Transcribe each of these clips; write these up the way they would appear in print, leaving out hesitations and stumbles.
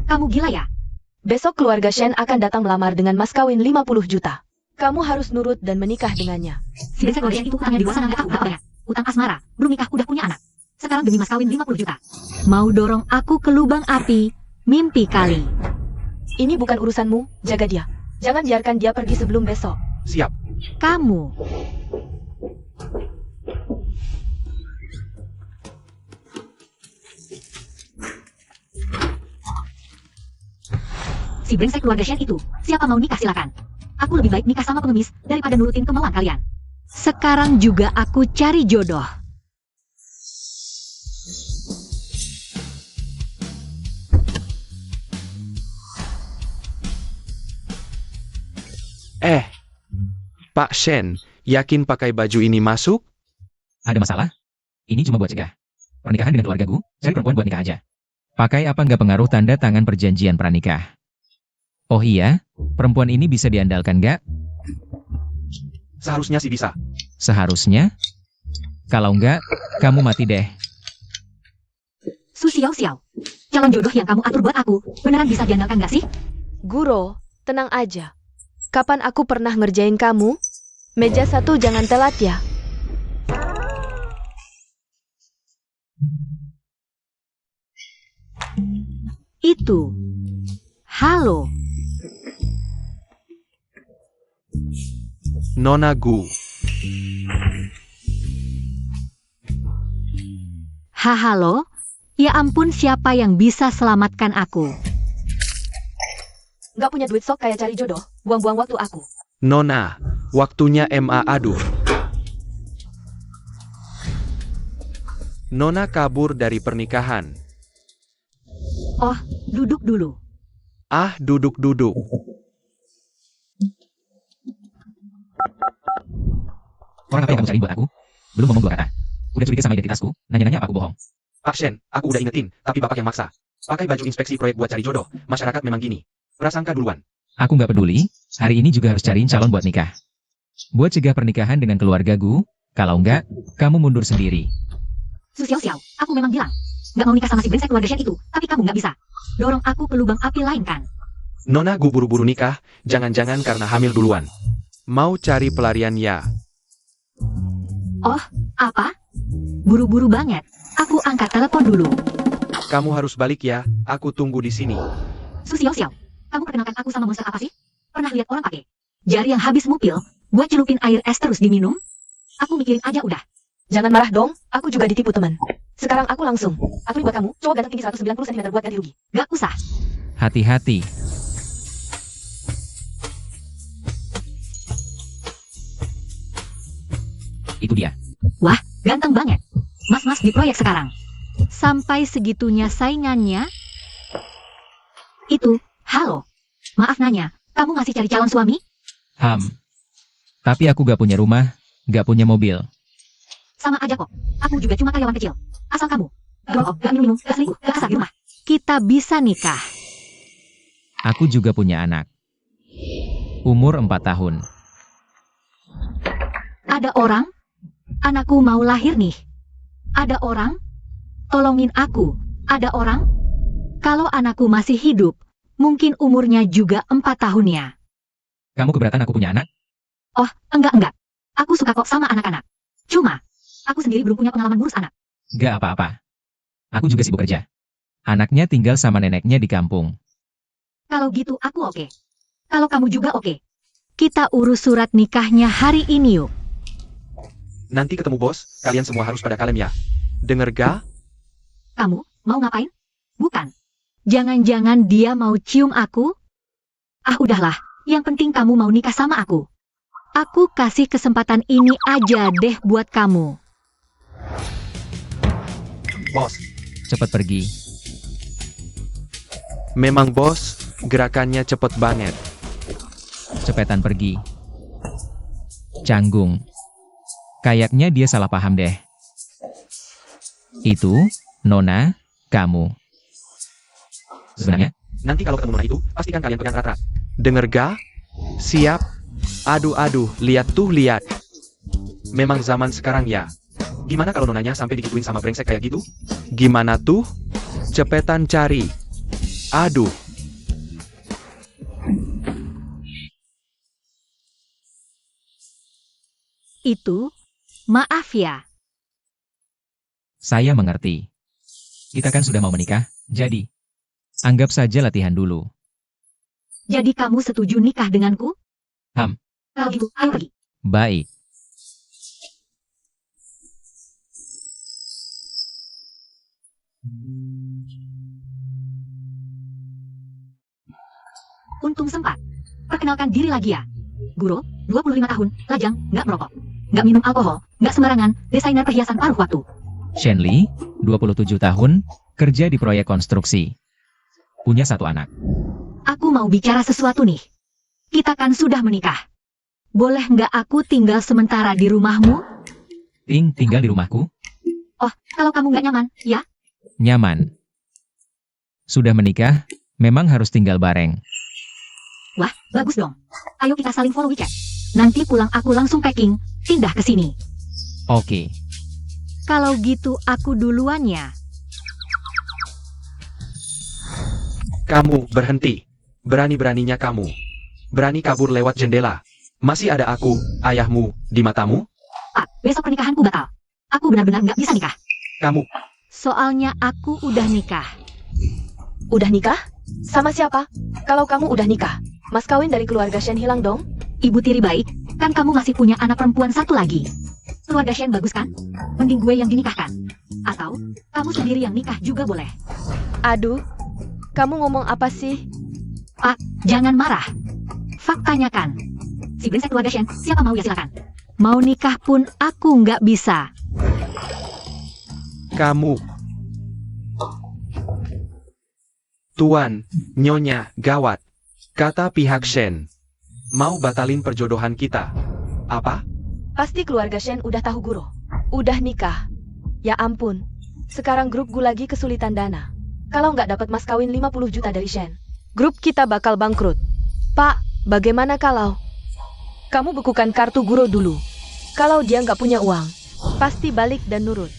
Kamu gila ya? Besok keluarga Shen akan datang melamar dengan mas kawin 50 juta. Kamu harus nurut dan menikah dengannya. Si brengsek keluarga Shen itu utangnya di gua sana nggak tahu berapa banyak. Utang asmara, belum nikah udah punya anak. Sekarang demi mas kawin 50 juta. Mau dorong aku ke lubang api, mimpi kali. Ini bukan urusanmu, jaga dia. Jangan biarkan dia pergi sebelum besok. Siap. Kamu. Si brengsek keluarga Shen itu, siapa mau nikah silakan. Aku lebih baik nikah sama pengemis daripada nurutin kemauan kalian. Sekarang juga aku cari jodoh. Pak Shen, yakin pakai baju ini masuk? Ada masalah? Ini cuma buat cegah. Pernikahan dengan keluargaku, cari perempuan buat nikah aja. Pakai apa nggak pengaruh tanda tangan perjanjian pranikah. Oh iya, perempuan ini bisa diandalkan nggak? Seharusnya sih bisa. Seharusnya? Kalau nggak, kamu mati deh. Su Xiao Xiao, calon jodoh yang kamu atur buat aku, beneran bisa diandalkan nggak sih? Guro, tenang aja. Kapan aku pernah ngerjain kamu? Meja 1 jangan telat ya. Itu. Halo. Nona Gu. Halo. Ya ampun, siapa yang bisa selamatkan aku? Gak punya duit sok kayak cari jodoh, buang-buang waktu aku. Nona, waktunya MA aduh. Nona kabur dari pernikahan. Oh, duduk dulu. Ah, duduk-duduk. Orang apa yang kamu cari buat aku? Belum ngomong 2 kata. Udah curiga sama identitasku, nanya-nanya apa aku bohong. Pak Shen, aku udah ingetin, tapi bapak yang maksa. Pakai baju inspeksi proyek buat cari jodoh. Masyarakat memang gini. Prasangka duluan. Aku nggak peduli, hari ini juga harus cariin calon buat nikah. Buat cegah pernikahan dengan keluarga Gu, kalau nggak, kamu mundur sendiri. Su Xiao Xiao, aku memang bilang. Nggak mau nikah sama si brengsek keluarga Shen itu, tapi kamu nggak bisa. Dorong aku ke lubang api lain kan? Nona Gu buru-buru nikah, jangan-jangan karena hamil duluan. Mau cari pelarian ya? Oh, apa? Buru-buru banget. Aku angkat telepon dulu. Kamu harus balik ya, aku tunggu di sini. Su Xiao Xiao, kamu perkenalkan aku sama monster apa sih? Pernah lihat orang pakai jari yang habis mupil, buat celupin air es terus diminum? Aku mikirin aja udah. Jangan marah dong, aku juga ditipu teman. Sekarang aku langsung. Aku buat kamu, cowok ganteng tinggi 190 cm buat ganti rugi. Gak usah. Hati-hati. Itu dia. Wah, ganteng banget. Mas-mas di proyek sekarang. Sampai segitunya saingannya? Itu, halo. Maaf nanya, kamu masih cari calon suami? Tapi aku gak punya rumah, gak punya mobil. Sama aja kok. Aku juga cuma karyawan kecil. Asal kamu gak rokok, gak minum-minum, gak selingkuh, gak kasar di rumah. Kita bisa nikah. Aku juga punya anak. Umur 4 tahun. Ada orang? Anakku mau lahir nih. Ada orang? Tolongin aku. Ada orang? Kalau anakku masih hidup, mungkin umurnya juga 4 tahunnya. Kamu keberatan aku punya anak? Oh, enggak. Aku suka kok sama anak-anak. Cuma, aku sendiri belum punya pengalaman ngurus anak. Gak apa-apa. Aku juga sibuk kerja. Anaknya tinggal sama neneknya di kampung. Kalau gitu aku oke. Kalau kamu juga oke. Kita urus surat nikahnya hari ini yuk. Nanti ketemu bos, kalian semua harus pada kalem ya. Dengar ga? Kamu mau ngapain? Bukan. Jangan-jangan dia mau cium aku? Ah udahlah, yang penting kamu mau nikah sama aku. Aku kasih kesempatan ini aja deh buat kamu. Bos. Cepat pergi. Memang bos, gerakannya cepet banget. Cepetan pergi. Canggung. Kayaknya dia salah paham deh. Itu, Nona, kamu. Sebenarnya? Nanti kalau ketemu Nona itu, pastikan kalian pegang erat-erat. Dengar ga? Siap? Aduh, lihat tuh, lihat. Memang zaman sekarang ya. Gimana kalau nonanya sampai digituin sama brengsek kayak gitu? Gimana tuh? Cepetan cari. Aduh, Itu, maaf ya. Saya mengerti. Kita kan sudah mau menikah, jadi anggap saja latihan dulu. Jadi kamu setuju nikah denganku? Ham. Kalau gitu, ayo pergi. Baik. Untung sempat. Perkenalkan diri lagi ya. Guro, 25 tahun, lajang, nggak merokok. Nggak minum alkohol, nggak sembarangan, desainer perhiasan paruh waktu. Shenli, 27 tahun, kerja di proyek konstruksi. Punya 1 anak. Aku mau bicara sesuatu nih. Kita kan sudah menikah. Boleh nggak aku tinggal sementara di rumahmu? Tinggal di rumahku? Oh, kalau kamu nggak nyaman, ya? Nyaman. Sudah menikah, memang harus tinggal bareng. Wah, bagus dong. Ayo kita saling follow WeChat. Nanti pulang aku langsung packing, pindah ke sini. Oke. Kalau gitu aku duluan ya. kamu berhenti. Berani-beraninya kamu. Berani kabur lewat jendela. Masih ada aku, ayahmu, di matamu? Pak, besok pernikahanku batal. Aku benar-benar nggak bisa nikah. Kamu, Soalnya aku udah nikah. Udah nikah? Sama siapa? Kalau kamu udah nikah, mas kawin dari keluarga Shen hilang dong? Ibu tiri baik, kan kamu masih punya anak perempuan 1 lagi. Keluarga Shen bagus kan? Mending gue yang dinikahkan. Atau, kamu sendiri yang nikah juga boleh. Aduh, kamu ngomong apa sih? Pak, jangan marah. Faktanya kan. Si brengsek keluarga Shen, siapa mau ya silakan. Mau nikah pun aku nggak bisa. kamu. Tuan, Nyonya, gawat. Kata pihak Shen. Mau batalin perjodohan kita. Apa? Pasti keluarga Shen udah tahu Guro. Udah nikah. Ya ampun, sekarang grup gue lagi kesulitan dana. Kalau nggak dapat mas kawin 50 juta dari Shen, grup kita bakal bangkrut. Pak, bagaimana kalau kamu bekukan kartu Guro dulu? Kalau dia nggak punya uang, pasti balik dan nurut.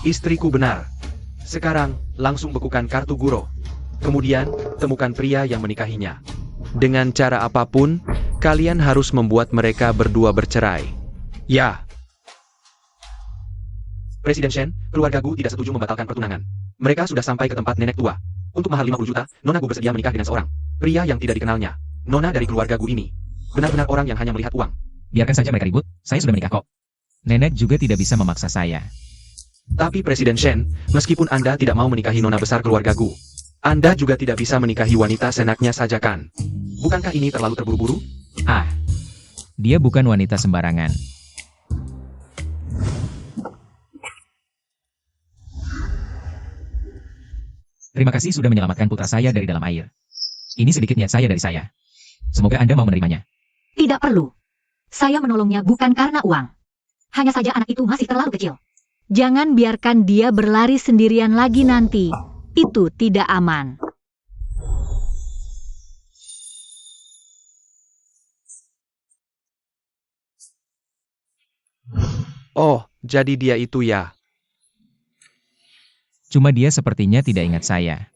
Istriku benar. Sekarang, langsung bekukan kartu Guro. Kemudian, temukan pria yang menikahinya. Dengan cara apapun, kalian harus membuat mereka berdua bercerai. Ya. Presiden Shen, keluarga Gu tidak setuju membatalkan pertunangan. Mereka sudah sampai ke tempat nenek tua. Untuk mahal 50 juta, Nona Gu bersedia menikah dengan seorang pria yang tidak dikenalnya. Nona dari keluarga Gu ini benar-benar orang yang hanya melihat uang. Biarkan saja mereka ribut, saya sudah menikah kok. Nenek juga tidak bisa memaksa saya. Tapi Presiden Shen, meskipun Anda tidak mau menikahi Nona besar keluarga Gu, Anda juga tidak bisa menikahi wanita senaknya saja kan? Bukankah ini terlalu terburu-buru? Ah, dia bukan wanita sembarangan. Terima kasih sudah menyelamatkan putra saya dari dalam air. Ini sedikit niat saya dari saya. Semoga Anda mau menerimanya. Tidak perlu. Saya menolongnya bukan karena uang. Hanya saja anak itu masih terlalu kecil. Jangan biarkan dia berlari sendirian lagi nanti. Itu tidak aman. Oh, jadi dia itu ya. Cuma dia sepertinya tidak ingat saya.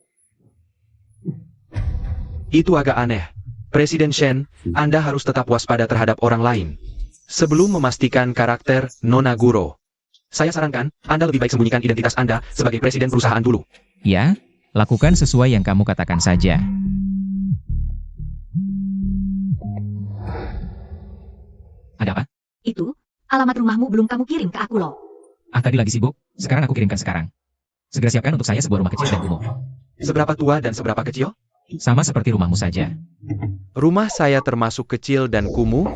Itu agak aneh. Presiden Shen, Anda harus tetap waspada terhadap orang lain. Sebelum memastikan karakter Nona Guro, saya sarankan, Anda lebih baik sembunyikan identitas Anda sebagai presiden perusahaan dulu. Ya, lakukan sesuai yang kamu katakan saja. Ada apa? Itu, alamat rumahmu belum kamu kirim ke aku loh. Ah, tadi lagi sibuk. Sekarang aku kirimkan sekarang. Segera siapkan untuk saya sebuah rumah kecil dan kumuh. Seberapa tua dan seberapa kecil? Sama seperti rumahmu saja. Rumah saya termasuk kecil dan kumuh.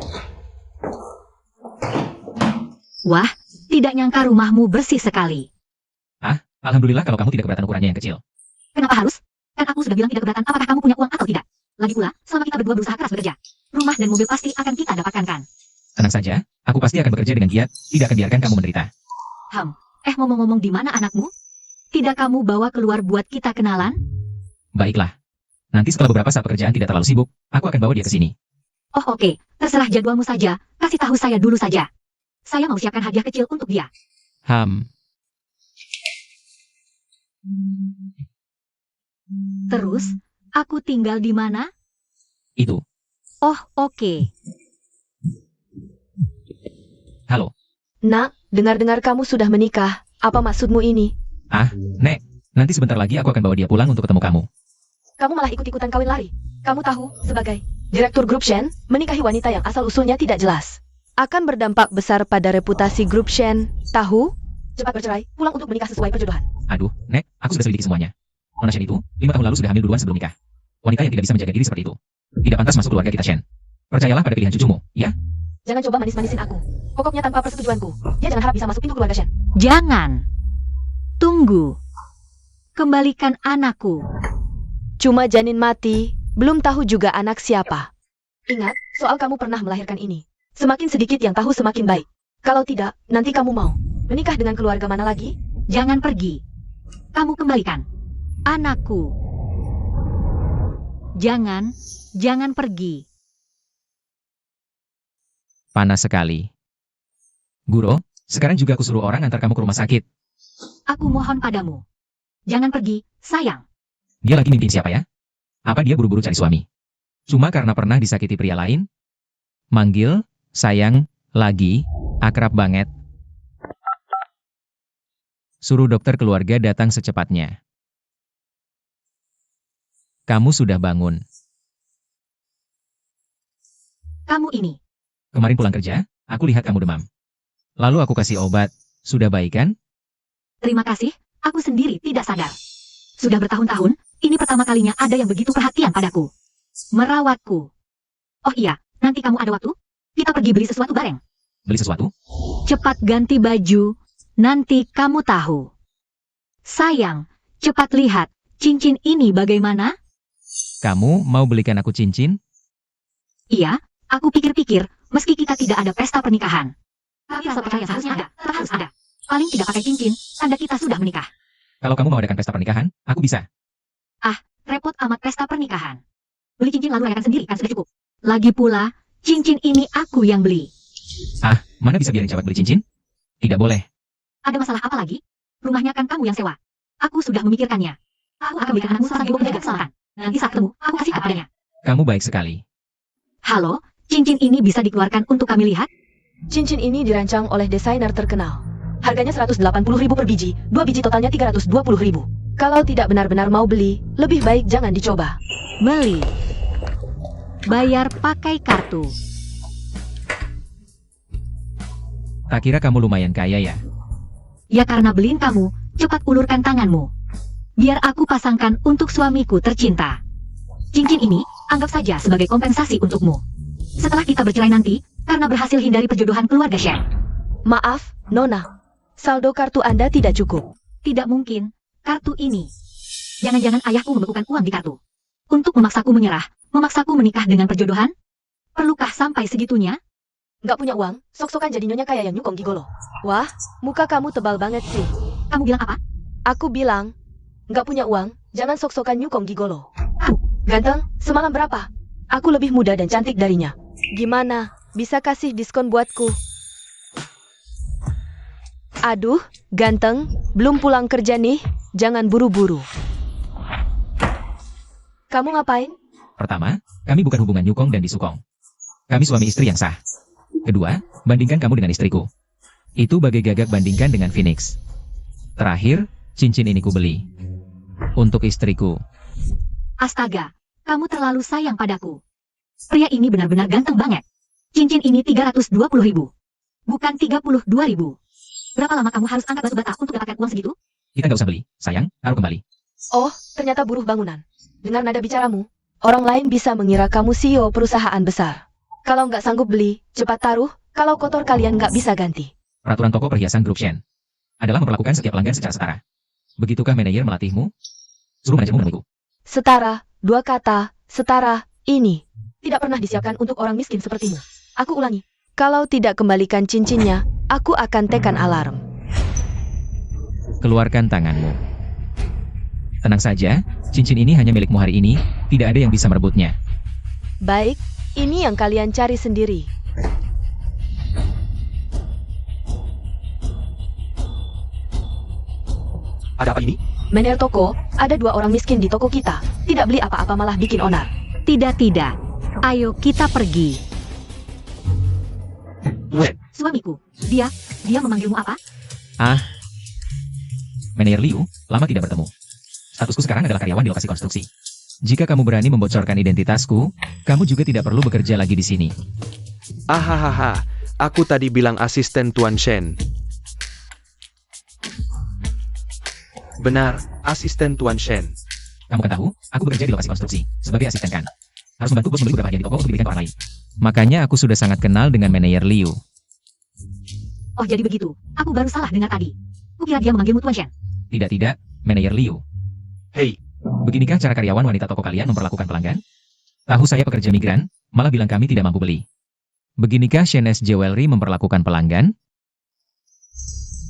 Wah, tidak nyangka rumahmu bersih sekali. Ah, alhamdulillah kalau kamu tidak keberatan ukurannya yang kecil. Kenapa harus? Kan aku sudah bilang tidak keberatan apakah kamu punya uang atau tidak. Lagi pula, selama kita berdua berusaha keras bekerja, rumah dan mobil pasti akan kita dapatkan kan? Tenang saja, aku pasti akan bekerja dengan giat, tidak akan biarkan kamu menderita. Ngomong-ngomong di mana anakmu? Tidak kamu bawa keluar buat kita kenalan? Baiklah. Nanti setelah beberapa saat pekerjaan tidak terlalu sibuk, aku akan bawa dia ke sini. Oh oke, terserah jadwalmu saja, kasih tahu saya dulu saja. Saya mau siapkan hadiah kecil untuk dia. Terus, aku tinggal di mana? Itu. Oh, oke. Halo. Nak, dengar-dengar kamu sudah menikah. Apa maksudmu ini? Nek. Nanti sebentar lagi aku akan bawa dia pulang untuk ketemu kamu. Kamu malah ikut-ikutan kawin lari. Kamu tahu, sebagai direktur grup Shen, menikahi wanita yang asal-usulnya tidak jelas akan berdampak besar pada reputasi grup Shen. Tahu? Cepat bercerai, pulang untuk menikah sesuai perjodohan. Aduh, Nek, aku sudah selidiki semuanya. Nona Shen itu, 5 tahun lalu sudah hamil duluan sebelum nikah. Wanita yang tidak bisa menjaga diri seperti itu. Tidak pantas masuk keluarga kita, Shen. Percayalah pada pilihan cucumu, ya? Jangan coba manis-manisin aku. Pokoknya tanpa persetujuanku, dia jangan harap bisa masuk pintu keluarga Shen. Jangan. Tunggu. Kembalikan anakku. Cuma janin mati, belum tahu juga anak siapa. Ingat, soal kamu pernah melahirkan ini. Semakin sedikit yang tahu semakin baik. Kalau tidak, nanti kamu mau menikah dengan keluarga mana lagi? Jangan pergi. Kamu kembalikan anakku. Jangan pergi. Panas sekali. Guro, sekarang juga aku suruh orang antar kamu ke rumah sakit. Aku mohon padamu. Jangan pergi, sayang. Dia lagi mimpi siapa ya? Apa dia buru-buru cari suami? Cuma karena pernah disakiti pria lain? Manggil, sayang, lagi, akrab banget. Suruh dokter keluarga datang secepatnya. Kamu sudah bangun. Kamu ini. Kemarin pulang kerja, aku lihat kamu demam. Lalu aku kasih obat. Sudah baik kan? Terima kasih, aku sendiri tidak sadar. Sudah bertahun-tahun, ini pertama kalinya ada yang begitu perhatian padaku. Merawatku. Oh iya, nanti kamu ada waktu? Kita pergi beli sesuatu bareng. Beli sesuatu? Cepat ganti baju, nanti kamu tahu. Sayang, cepat lihat, cincin ini bagaimana? Kamu mau belikan aku cincin? Iya, aku pikir-pikir, meski kita tidak ada pesta pernikahan. Tapi rasa percaya seharusnya ada, tetap harus ada. Paling tidak pakai cincin, tanda kita sudah menikah. Kalau kamu mau adakan pesta pernikahan, aku bisa. Repot amat pesta pernikahan. Beli cincin lalu rayakan sendiri kan sudah cukup. Lagi pula, cincin ini aku yang beli. Mana bisa biarin cewek beli cincin? Tidak boleh. Ada masalah apa lagi? Rumahnya kan kamu yang sewa. Aku sudah memikirkannya. Aku akan belikan anakmu salah satu penjaga keselamatan. Nanti saat ketemu, aku kasih kepadanya. Kamu baik sekali. Halo, cincin ini bisa dikeluarkan untuk kami lihat? Cincin ini dirancang oleh desainer terkenal. Harganya 180.000 per biji, 2 biji totalnya 320.000. Kalau tidak benar-benar mau beli, lebih baik jangan dicoba. Beli. Bayar pakai kartu. Tak kira kamu lumayan kaya ya? Ya karena beliin kamu, cepat ulurkan tanganmu. Biar aku pasangkan untuk suamiku tercinta. Cincin ini, anggap saja sebagai kompensasi untukmu. Setelah kita bercerai nanti, karena berhasil hindari perjodohan keluarga Shen. Maaf, Nona. Saldo kartu Anda tidak cukup. Tidak mungkin, kartu ini. Jangan-jangan ayahku membekukan uang di kartu. Untuk memaksaku menyerah, memaksaku menikah dengan perjodohan? Perlukah sampai segitunya? Nggak punya uang, sok-sokan jadi nyonya kaya yang nyukong gigolo. Wah, muka kamu tebal banget sih. Kamu bilang apa? Aku bilang, nggak punya uang, jangan sok-sokan nyukong gigolo. Ganteng, semalam berapa? Aku lebih muda dan cantik darinya. Gimana, bisa kasih diskon buatku? Aduh, ganteng, belum pulang kerja nih, jangan buru-buru. Kamu ngapain? Pertama, kami bukan hubungan nyukong dan disukong. Kami suami istri yang sah. Kedua, bandingkan kamu dengan istriku. Itu bagai gagak bandingkan dengan Phoenix. Terakhir, cincin ini kubeli. Untuk istriku. Astaga, kamu terlalu sayang padaku. Pria ini benar-benar ganteng banget. Cincin ini 320.000. Bukan 32.000. Berapa lama kamu harus angkat batu bata untuk dapatkan uang segitu? Kita nggak usah beli, sayang, taruh kembali. Oh, ternyata buruh bangunan. Dengar nada bicaramu, orang lain bisa mengira kamu CEO perusahaan besar. Kalau nggak sanggup beli, cepat taruh, kalau kotor kalian nggak bisa ganti. Peraturan toko perhiasan grup Shen adalah memperlakukan setiap pelanggan secara setara. Begitukah manajer melatihmu? Suruh manajermu menemuiku. Setara, 2 kata, setara, ini. Tidak pernah disiapkan untuk orang miskin sepertimu. Aku ulangi, kalau tidak kembalikan cincinnya, aku akan tekan alarm. Keluarkan tanganmu. Tenang saja, cincin ini hanya milikmu hari ini, tidak ada yang bisa merebutnya. Baik, ini yang kalian cari sendiri. Ada apa ini? Manajer toko, ada 2 orang miskin di toko kita. Tidak beli apa-apa malah bikin onar. Tidak. Ayo kita pergi. Suamiku, dia memanggilmu apa? Manajer Liu, lama tidak bertemu. Statusku sekarang adalah karyawan di lokasi konstruksi. Jika kamu berani membocorkan identitasku, kamu juga tidak perlu bekerja lagi di sini. Ahahaha, aku tadi bilang asisten Tuan Shen. Benar, asisten Tuan Shen. Kamu kan tahu, aku bekerja di lokasi konstruksi, sebagai asisten kan. Harus membantu bos membeli beberapa hadiah di toko untuk diberikan ke orang lain. Makanya aku sudah sangat kenal dengan manajer Liu. Oh jadi begitu, aku baru salah dengar tadi. Kukira dia memanggilmu Tuan Shen. Tidak, manajer Liu. Hei, Beginikah cara karyawan wanita toko kalian memperlakukan pelanggan? Tahu saya pekerja migran, malah bilang kami tidak mampu beli. Beginikah Chinese Jewelry memperlakukan pelanggan?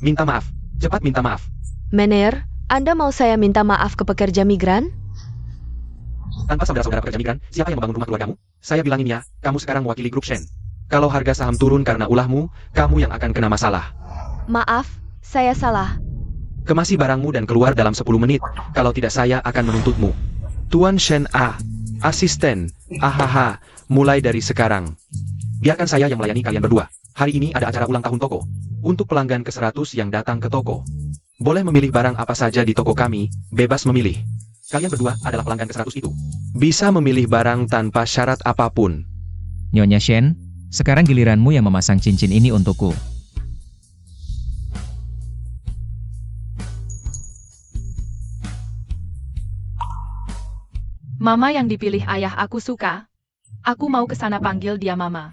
minta maaf, cepat minta maaf. Manajer, Anda mau saya minta maaf ke pekerja migran? Tanpa saudara-saudara pekerja migran, siapa yang membangun rumah keluargamu? Saya bilangin ya, kamu sekarang mewakili grup Shen. Kalau harga saham turun karena ulahmu, kamu yang akan kena masalah. Maaf, saya salah. Kemasi barangmu dan keluar dalam 10 menit, kalau tidak saya akan menuntutmu. Tuan Shen asisten, ahaha, mulai dari sekarang. Biarkan saya yang melayani kalian berdua. Hari ini ada acara ulang tahun toko. Untuk pelanggan ke-100 yang datang ke toko. Boleh memilih barang apa saja di toko kami, bebas memilih. Kalian berdua adalah pelanggan ke-100 itu. Bisa memilih barang tanpa syarat apapun. Nyonya Shen, sekarang giliranmu yang memasang cincin ini untukku. Mama yang dipilih ayah aku suka. Aku mau ke sana panggil dia Mama.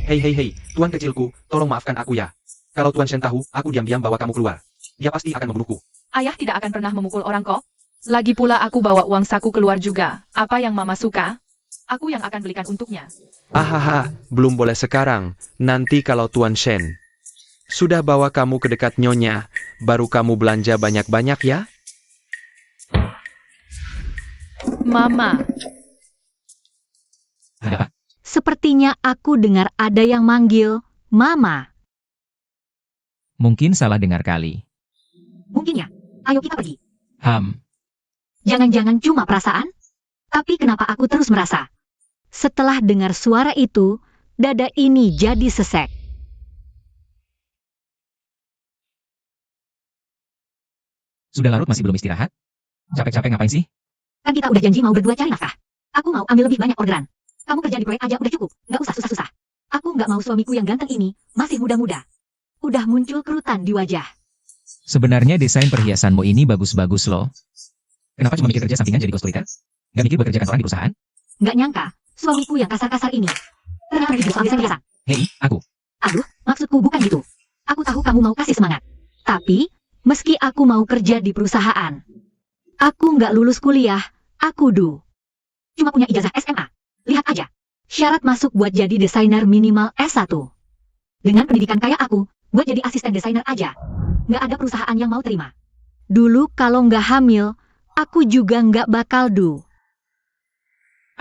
Hei, tuan kecilku, tolong maafkan aku ya. Kalau Tuan Shen tahu, aku diam-diam bawa kamu keluar. Dia pasti akan membunuhku. Ayah tidak akan pernah memukul orang kok. Lagi pula aku bawa uang saku keluar juga. Apa yang Mama suka, aku yang akan belikan untuknya. Ahaha, belum boleh sekarang. Nanti kalau Tuan Shen sudah bawa kamu ke dekat Nyonya, baru kamu belanja banyak-banyak ya. Mama, Ada apa? Sepertinya aku dengar ada yang manggil Mama. Mungkin salah dengar kali. Mungkin ya. Ayo kita pergi. Jangan-jangan cuma perasaan? Tapi kenapa aku terus merasa? Setelah dengar suara itu, dada ini jadi sesek. Sudah larut masih belum istirahat? Capek-capek ngapain sih? Kan kita udah janji mau berdua cari nafkah. Aku mau ambil lebih banyak orderan. Kamu kerja di proyek aja udah cukup. Nggak usah susah-susah. Aku nggak mau suamiku yang ganteng ini, masih muda-muda. Udah muncul kerutan di wajah. Sebenarnya desain perhiasanmu ini bagus-bagus loh. Kenapa cuma mikir kerja sampingan jadi ghostwriter? Nggak mikir bekerja kantoran di perusahaan? Nggak nyangka, suamiku yang kasar-kasar ini. Ternyata hidup soal desain biasa. Hei, aku. Aduh, maksudku bukan gitu. Aku tahu kamu mau kasih semangat. Tapi, meski aku mau kerja di perusahaan, aku nggak lulus kuliah, aku cuma punya ijazah SMA. Lihat aja, syarat masuk buat jadi desainer minimal S1. Dengan pendidikan kayak aku, buat jadi asisten desainer aja, nggak ada perusahaan yang mau terima. Dulu kalau nggak hamil, aku juga nggak bakal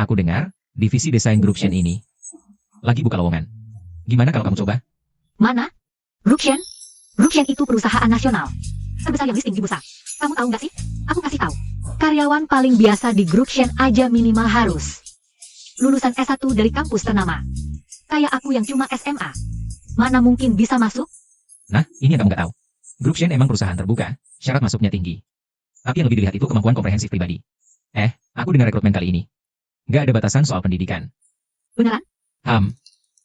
Aku dengar, divisi desain grup Shen ini lagi buka lowongan. Gimana kalau kamu coba? Mana? Grup Shen? Grup Shen itu perusahaan nasional. Terbesar yang listing di bursa. Kamu tahu nggak sih? Aku kasih tahu. Karyawan paling biasa di grup Shen aja minimal harus lulusan S1 dari kampus ternama. Kayak aku yang cuma SMA. Mana mungkin bisa masuk? Nah, ini yang kamu nggak tahu. Grup Shen emang perusahaan terbuka, syarat masuknya tinggi. Tapi yang lebih dilihat itu kemampuan komprehensif pribadi. Aku dengar rekrutmen kali ini. Nggak ada batasan soal pendidikan. Beneran?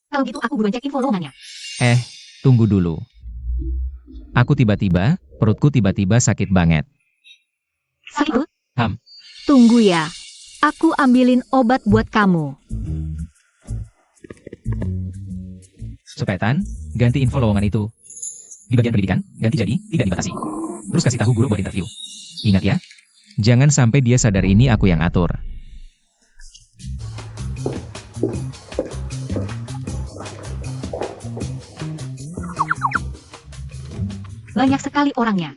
Kalau gitu aku buruan cek info lowongannya. Tunggu dulu. Perutku tiba-tiba sakit banget. Sakit perut? Tunggu ya. Aku ambilin obat buat kamu. Sopetan, ganti info lowongan itu. Di bagian pendidikan, ganti jadi tidak dibatasi. Terus kasih tahu guru buat interview. Ingat ya, jangan sampai dia sadar ini aku yang atur. Banyak sekali orangnya.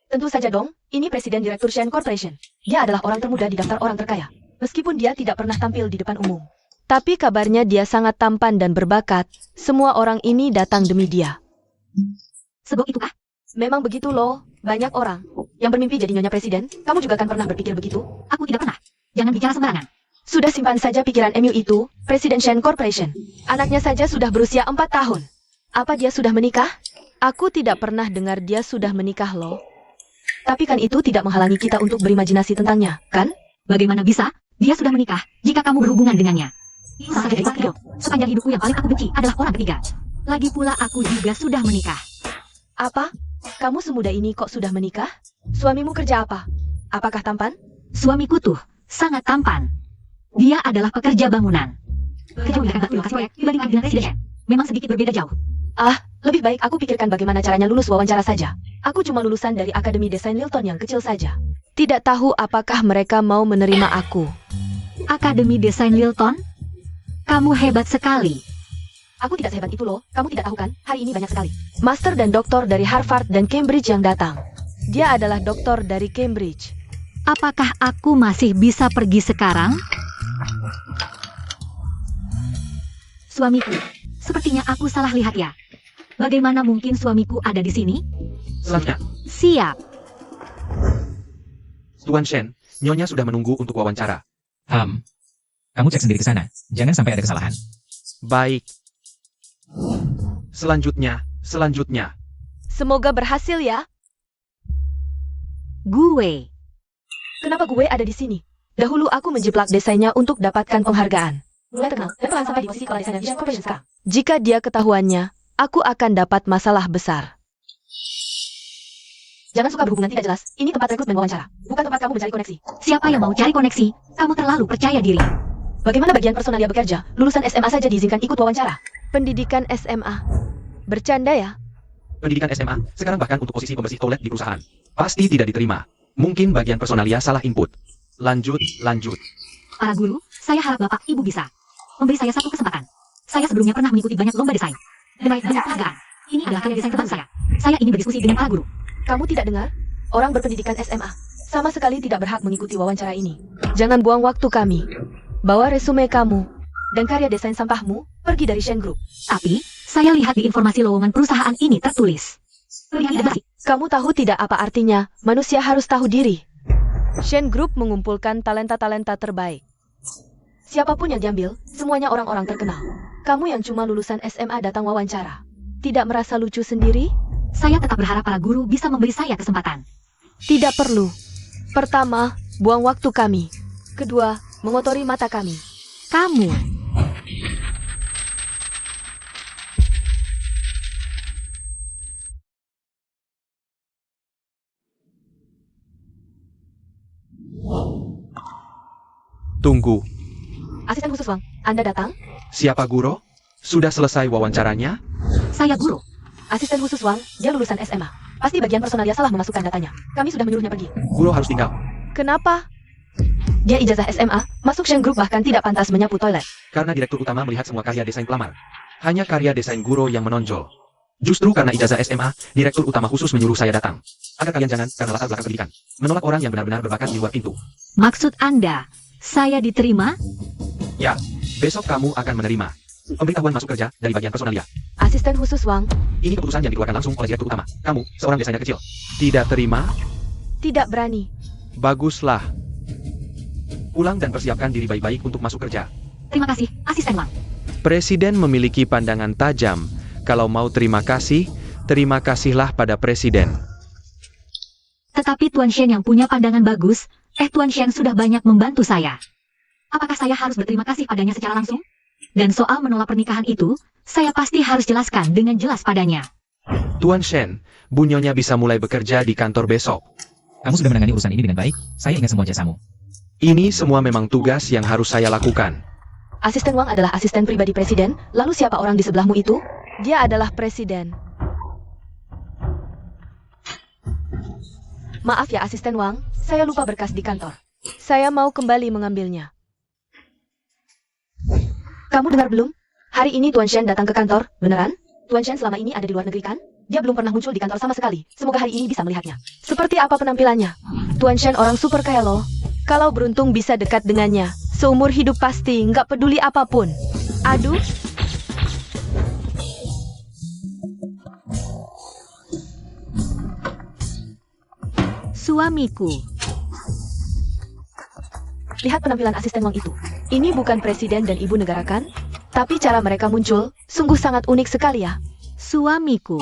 Tentu saja dong, ini Presiden Direktur Shen Corporation. Dia adalah orang termuda di daftar orang terkaya. Meskipun dia tidak pernah tampil di depan umum. Tapi kabarnya dia sangat tampan dan berbakat. Semua orang ini datang demi dia. Sebab itu kah? Memang begitu loh, banyak orang. yang bermimpi jadi nyonya presiden, kamu juga kan pernah berpikir begitu? Aku tidak pernah. Jangan bicara sembarangan. Sudah simpan saja pikiran MU itu, Presiden Shen Corporation. Anaknya saja sudah berusia 4 tahun. Apa dia sudah menikah? Aku tidak pernah dengar dia sudah menikah loh. Tapi kan itu tidak menghalangi kita untuk berimajinasi tentangnya, kan? Bagaimana bisa? Dia sudah menikah jika kamu berhubungan dengannya. Itu sama saja dari hidup. Sepanjang hidupku yang paling aku benci adalah orang ketiga. Lagi pula aku juga sudah menikah. Apa? Kamu semuda ini kok sudah menikah? Suamimu kerja apa? Apakah tampan? Suamiku tuh sangat tampan. Dia adalah pekerja bangunan. Kerja memudahkan batu lokasi proyek dibandingkan dengan presiden. Memang sedikit berbeda jauh. Lebih baik aku pikirkan bagaimana caranya lulus wawancara saja. Aku cuma lulusan dari Akademi Desain Lilton yang kecil saja. Tidak tahu apakah mereka mau menerima aku. Akademi Desain Lilton? Kamu hebat sekali. Aku tidak sehebat itu loh, kamu tidak tahu kan? Hari ini banyak sekali master dan doktor dari Harvard dan Cambridge yang datang. Dia adalah doktor dari Cambridge. Apakah aku masih bisa pergi sekarang? Suamiku, sepertinya aku salah lihat ya. Bagaimana mungkin suamiku ada di sini? Selanjutnya, Siap. Tuan Shen, Nyonya sudah menunggu untuk wawancara. Kamu cek sendiri ke sana. Jangan sampai ada kesalahan. Baik. Selanjutnya. Semoga berhasil ya. Gue. Kenapa gue ada di sini? Dahulu aku menjiplak desainnya untuk dapatkan penghargaan. Mulai terkenal dan pelan sampai di posisi kepala desainer Vision Corporation sekarang. Jika dia ketahuannya, aku akan dapat masalah besar. Jangan suka berhubungan tidak jelas. Ini tempat rekrutmen wawancara, bukan tempat kamu mencari koneksi. Siapa yang mau cari koneksi? Kamu terlalu percaya diri. Bagaimana bagian personalia bekerja? Lulusan SMA saja diizinkan ikut wawancara. Pendidikan SMA. Bercanda ya? Pendidikan SMA, sekarang bahkan untuk posisi pembersih toilet di perusahaan. Pasti tidak diterima. Mungkin bagian personalia salah input. Lanjut. Para guru, saya harap Bapak Ibu bisa memberi saya satu kesempatan. Saya sebelumnya pernah mengikuti banyak lomba desain dan meraih banyak penghargaan. Ini adalah karya desain terbaru saya. Saya ingin berdiskusi dengan para guru. Kamu tidak dengar? Orang berpendidikan SMA sama sekali tidak berhak mengikuti wawancara ini. Jangan buang waktu kami. Bawa resume kamu dan karya desain sampahmu pergi dari Shen Group. Tapi, saya lihat di informasi lowongan perusahaan ini tertulis. Kamu tahu tidak apa artinya manusia harus tahu diri? Shen Group mengumpulkan talenta-talenta terbaik. Siapapun yang diambil, semuanya orang-orang terkenal. Kamu yang cuma lulusan SMA datang wawancara. Tidak merasa lucu sendiri? Saya tetap berharap para guru bisa memberi saya kesempatan. Tidak perlu. Pertama, buang waktu kami. Kedua, mengotori mata kami. Kamu. Tunggu. Asisten khusus Wang, Anda datang? Siapa Guro? Sudah selesai wawancaranya? Saya guru. Asisten khusus Wang, dia lulusan SMA. Pasti bagian personalia salah memasukkan datanya. Kami sudah menyuruhnya pergi. Guro harus tinggal. Kenapa? Dia ijazah SMA, masuk Shen Group bahkan tidak pantas menyapu toilet. Karena direktur utama melihat semua karya desain pelamar. Hanya karya desain Guro yang menonjol. Justru karena ijazah SMA, direktur utama khusus menyuruh saya datang. Agar kalian jangan karena latar belakang pendidikan menolak orang yang benar-benar berbakat di luar pintu. Maksud Anda, saya diterima? Ya, besok kamu akan menerima pemberitahuan masuk kerja dari bagian personalia. Asisten khusus Wang, Ini keputusan yang dikeluarkan langsung oleh direktur utama. Kamu, seorang desainer kecil. Tidak terima? tidak berani. Baguslah. Pulang dan persiapkan diri baik-baik untuk masuk kerja. Terima kasih, Asisten Wang. Presiden memiliki pandangan tajam. Kalau mau terima kasihlah pada presiden. Tetapi Tuan Shen yang punya pandangan bagus, Tuan Shen sudah banyak membantu saya. Apakah saya harus berterima kasih padanya secara langsung? Dan soal menolak pernikahan itu, saya pasti harus jelaskan dengan jelas padanya. Tuan Shen, Bu Nyonya bisa mulai bekerja di kantor besok. Kamu sudah menangani urusan ini dengan baik. Saya ingat semua jasamu. Ini semua memang tugas yang harus saya lakukan. Asisten Wang adalah asisten pribadi presiden, lalu siapa orang di sebelahmu itu? Dia adalah presiden. Maaf ya Asisten Wang, saya lupa berkas di kantor. Saya mau kembali mengambilnya. Kamu dengar belum? Hari ini Tuan Shen datang ke kantor, beneran? Tuan Shen selama ini ada di luar negeri kan? Dia belum pernah muncul di kantor sama sekali. Semoga hari ini bisa melihatnya. Seperti apa penampilannya? Tuan Shen orang super kaya loh. Kalau beruntung bisa dekat dengannya, seumur hidup pasti nggak peduli apapun. Aduh. Suamiku. Lihat penampilan asisten Wang itu. Ini bukan presiden dan ibu negara kan? Tapi cara mereka muncul, sungguh sangat unik sekali ya. Suamiku.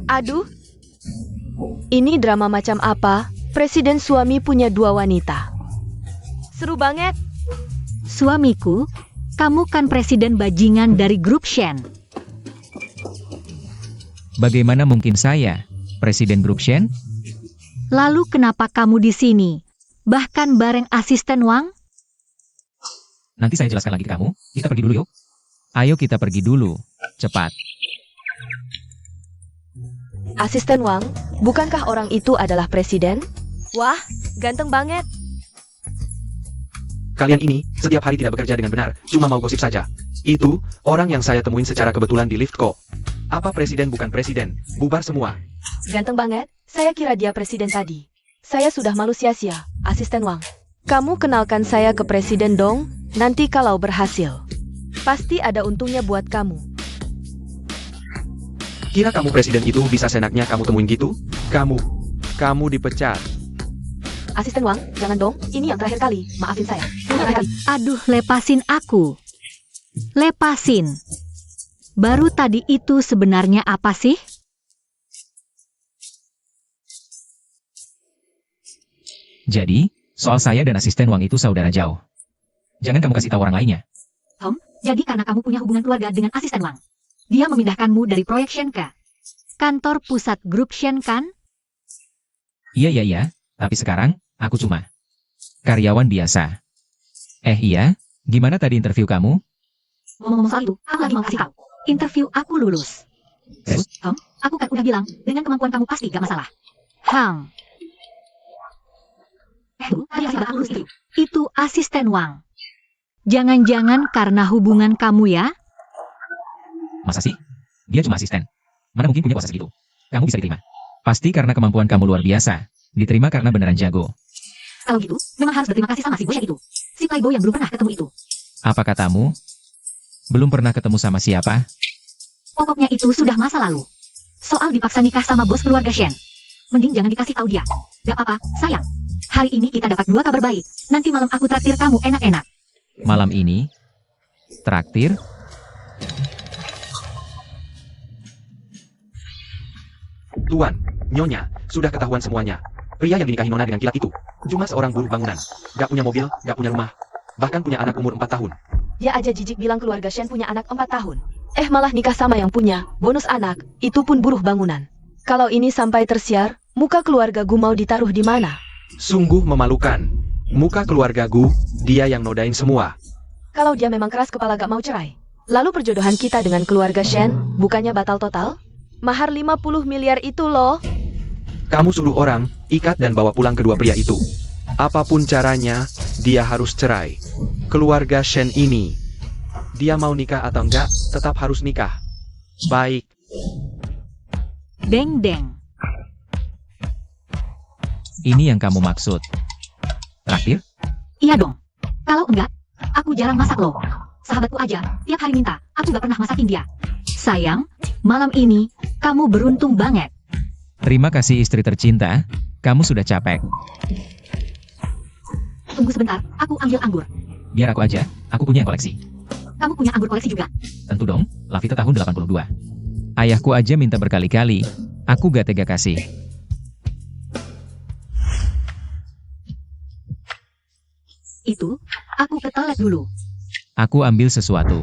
Aduh. Ini drama macam apa? Presiden suami punya 2 wanita. Seru banget. Suamiku, kamu kan presiden bajingan dari grup Shen. Bagaimana mungkin saya, Presiden Grup Shen? Lalu kenapa kamu di sini? Bahkan bareng asisten Wang? Nanti saya jelaskan lagi ke kamu. Kita pergi dulu yuk. Ayo kita pergi dulu. Cepat. Asisten Wang, bukankah orang itu adalah presiden? Wah, ganteng banget. Kalian ini setiap hari tidak bekerja dengan benar, cuma mau gosip saja. Itu orang yang saya temuin secara kebetulan di lift kok. Apa presiden bukan presiden? Bubar semua. Ganteng banget. Saya kira dia presiden tadi. Saya sudah malu sia-sia, asisten Wang. Kamu kenalkan saya ke presiden dong, nanti kalau berhasil. Pasti ada untungnya buat kamu. Kira kamu presiden itu bisa senaknya kamu temuin gitu? Kamu dipecat. Asisten Wang, jangan dong. Ini yang terakhir kali. Maafin saya. Ini yang terakhir kali. Aduh, lepasin aku. Lepasin. Baru tadi itu sebenarnya apa sih? Jadi, soal saya dan asisten Wang itu saudara jauh. Jangan kamu kasih tahu orang lainnya. Jadi karena kamu punya hubungan keluarga dengan asisten Wang. Dia memindahkanmu dari proyek Shen ke kantor pusat grup Shen kan? Iya. Tapi sekarang, aku cuma karyawan biasa. Iya, gimana tadi interview kamu? Ngomong-ngomong soal itu, aku lagi mau kasih tahu. Interview aku lulus. Terus? Aku kan udah bilang, dengan kemampuan kamu pasti gak masalah. Tadi aku lulus itu. Itu asisten Wang. Jangan-jangan karena hubungan kamu ya? Masa sih? Dia cuma asisten. Mana mungkin punya kuasa segitu? Kamu bisa diterima. Pasti karena kemampuan kamu luar biasa. Diterima karena beneran jago. Kalau gitu, memang harus berterima kasih sama si bocah itu. Si playboy yang belum pernah ketemu itu. Apa katamu? Belum pernah ketemu sama siapa? Pokoknya itu sudah masa lalu. Soal dipaksa nikah sama bos keluarga Shen. Mending jangan dikasih tahu dia. Gak apa-apa, sayang. Hari ini kita dapat 2 kabar baik. Nanti malam aku traktir kamu enak-enak. Malam ini? Traktir? Tuan, Nyonya, sudah ketahuan semuanya. Pria yang dinikahi Nona dengan kilat itu cuma seorang buruh bangunan. Gak punya mobil, gak punya rumah. Bahkan punya anak umur 4 tahun. Dia aja jijik bilang keluarga Shen punya anak 4 tahun. Malah nikah sama yang punya bonus anak, itu pun buruh bangunan. Kalau ini sampai tersiar, muka keluarga Gu mau ditaruh di mana? Sungguh memalukan. Muka keluarga Gu, dia yang nodain semua. Kalau dia memang keras kepala gak mau cerai. Lalu perjodohan kita dengan keluarga Shen, bukannya batal total? Mahar 50 miliar itu loh. Kamu suruh orang, ikat dan bawa pulang kedua pria itu. Apapun caranya, dia harus cerai. Keluarga Shen ini, dia mau nikah atau enggak, tetap harus nikah. Baik. Deng-deng. Ini yang kamu maksud. Traktir? Iya dong. Kalau enggak, aku jarang masak loh. Sahabatku aja, tiap hari minta, aku gak pernah masakin dia. Sayang, malam ini, kamu beruntung banget. Terima kasih istri tercinta, kamu sudah capek. Tunggu sebentar, aku ambil anggur. Biar aku aja, aku punya yang koleksi. Kamu punya anggur koleksi juga? Tentu dong, Lavita tahun 82. Ayahku aja minta berkali-kali, aku gak tega kasih. Itu, aku ke toilet dulu. Aku ambil sesuatu.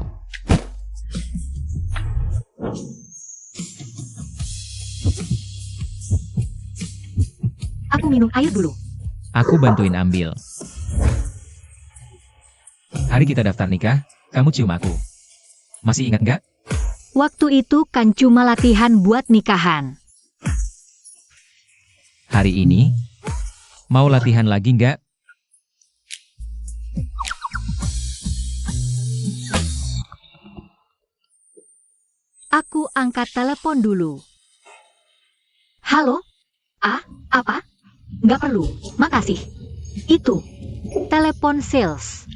Aku minum air dulu. Aku bantuin ambil. Hari kita daftar nikah, kamu cium aku. Masih ingat nggak? Waktu itu kan cuma latihan buat nikahan. Hari ini, mau latihan lagi nggak? Aku angkat telepon dulu. Halo? Apa? Nggak perlu, makasih. Itu, telepon sales.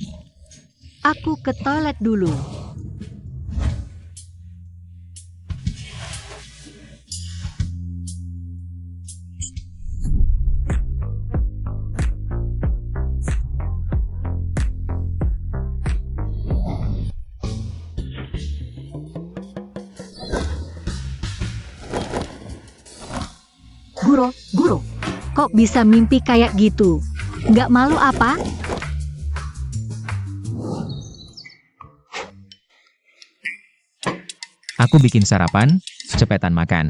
Aku ke toilet dulu. Guru, kok bisa mimpi kayak gitu? Nggak malu apa? Aku bikin sarapan, cepetan makan.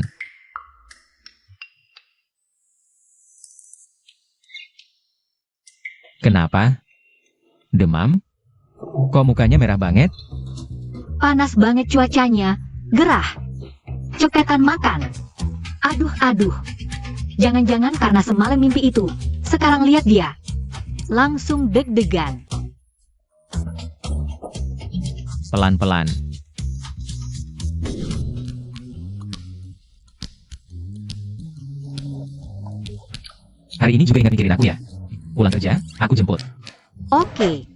Kenapa? Demam? Kok mukanya merah banget? Panas banget cuacanya. Gerah. Cepetan makan. Aduh. Jangan-jangan karena semalam mimpi itu. Sekarang lihat dia. Langsung deg-degan. Pelan-pelan. Hari ini juga ingat mikirin aku ya. Pulang kerja, aku jemput. Oke.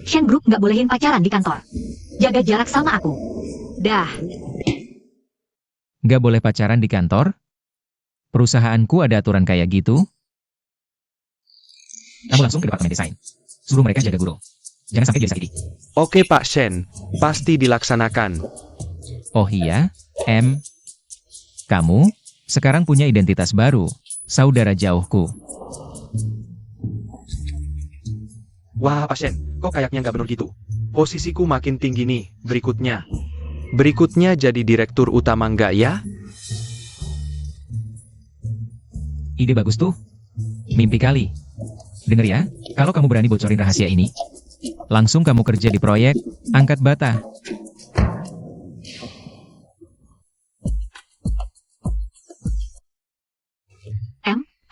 Shen Group nggak bolehin pacaran di kantor. Jaga jarak sama aku. Dah. Gak boleh pacaran di kantor? Perusahaanku ada aturan kayak gitu? Kamu langsung ke departemen desain. Suruh mereka jaga guru. Jangan sampai dia sakiti. Oke Pak Shen, pasti dilaksanakan. Oh iya, kamu sekarang punya identitas baru, saudara jauhku. Wah Pak Shen, kok kayaknya nggak bener gitu. Posisiku makin tinggi nih, berikutnya. Berikutnya jadi direktur utama nggak ya? Ide bagus tuh. Mimpi kali. Dengar ya, kalau kamu berani bocorin rahasia ini, langsung kamu kerja di proyek, angkat bata.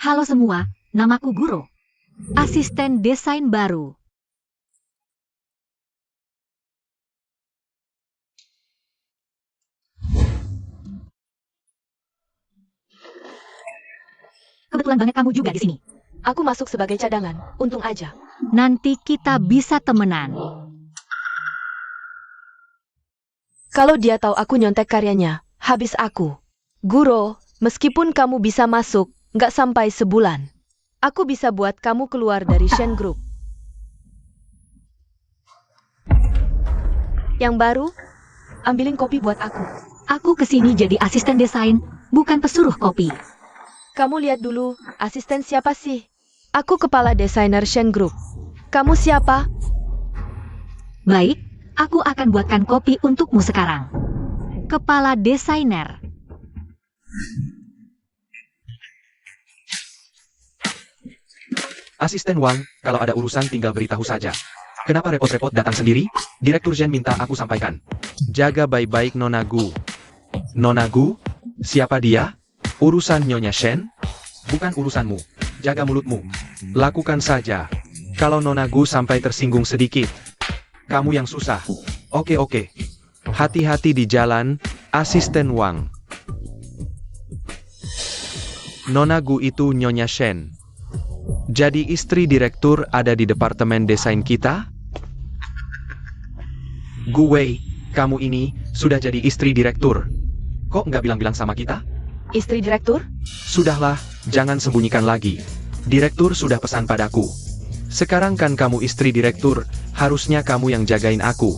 Halo semua, namaku Guru. Asisten desain baru. Kebetulan banget kamu juga di sini. Aku masuk sebagai cadangan, untung aja. Nanti kita bisa temenan. Kalau dia tahu aku nyontek karyanya, habis aku. Guru, meskipun kamu bisa masuk, nggak sampai sebulan. Aku bisa buat kamu keluar dari Shen Group. Yang baru, ambilin kopi buat aku. Aku kesini jadi asisten desain, bukan pesuruh kopi. Kamu lihat dulu, asisten siapa sih? Aku kepala desainer Shen Group. Kamu siapa? Baik, aku akan buatkan kopi untukmu sekarang. Kepala desainer. Asisten Wang, kalau ada urusan tinggal beritahu saja. Kenapa repot-repot datang sendiri? Direktur Zhen minta aku sampaikan. Jaga baik-baik Nona Gu. Nona Gu? Siapa dia? Urusan Nyonya Shen? Bukan urusanmu. Jaga mulutmu. Lakukan saja. Kalau Nona Gu sampai tersinggung sedikit, kamu yang susah. Oke. Hati-hati di jalan, Asisten Wang. Nona Gu itu Nyonya Shen. Jadi istri direktur ada di departemen desain kita? Gu Wei, kamu ini sudah jadi istri direktur. Kok nggak bilang-bilang sama kita? Istri direktur? Sudahlah, jangan sembunyikan lagi. Direktur sudah pesan padaku. Sekarang kan kamu istri direktur, harusnya kamu yang jagain aku.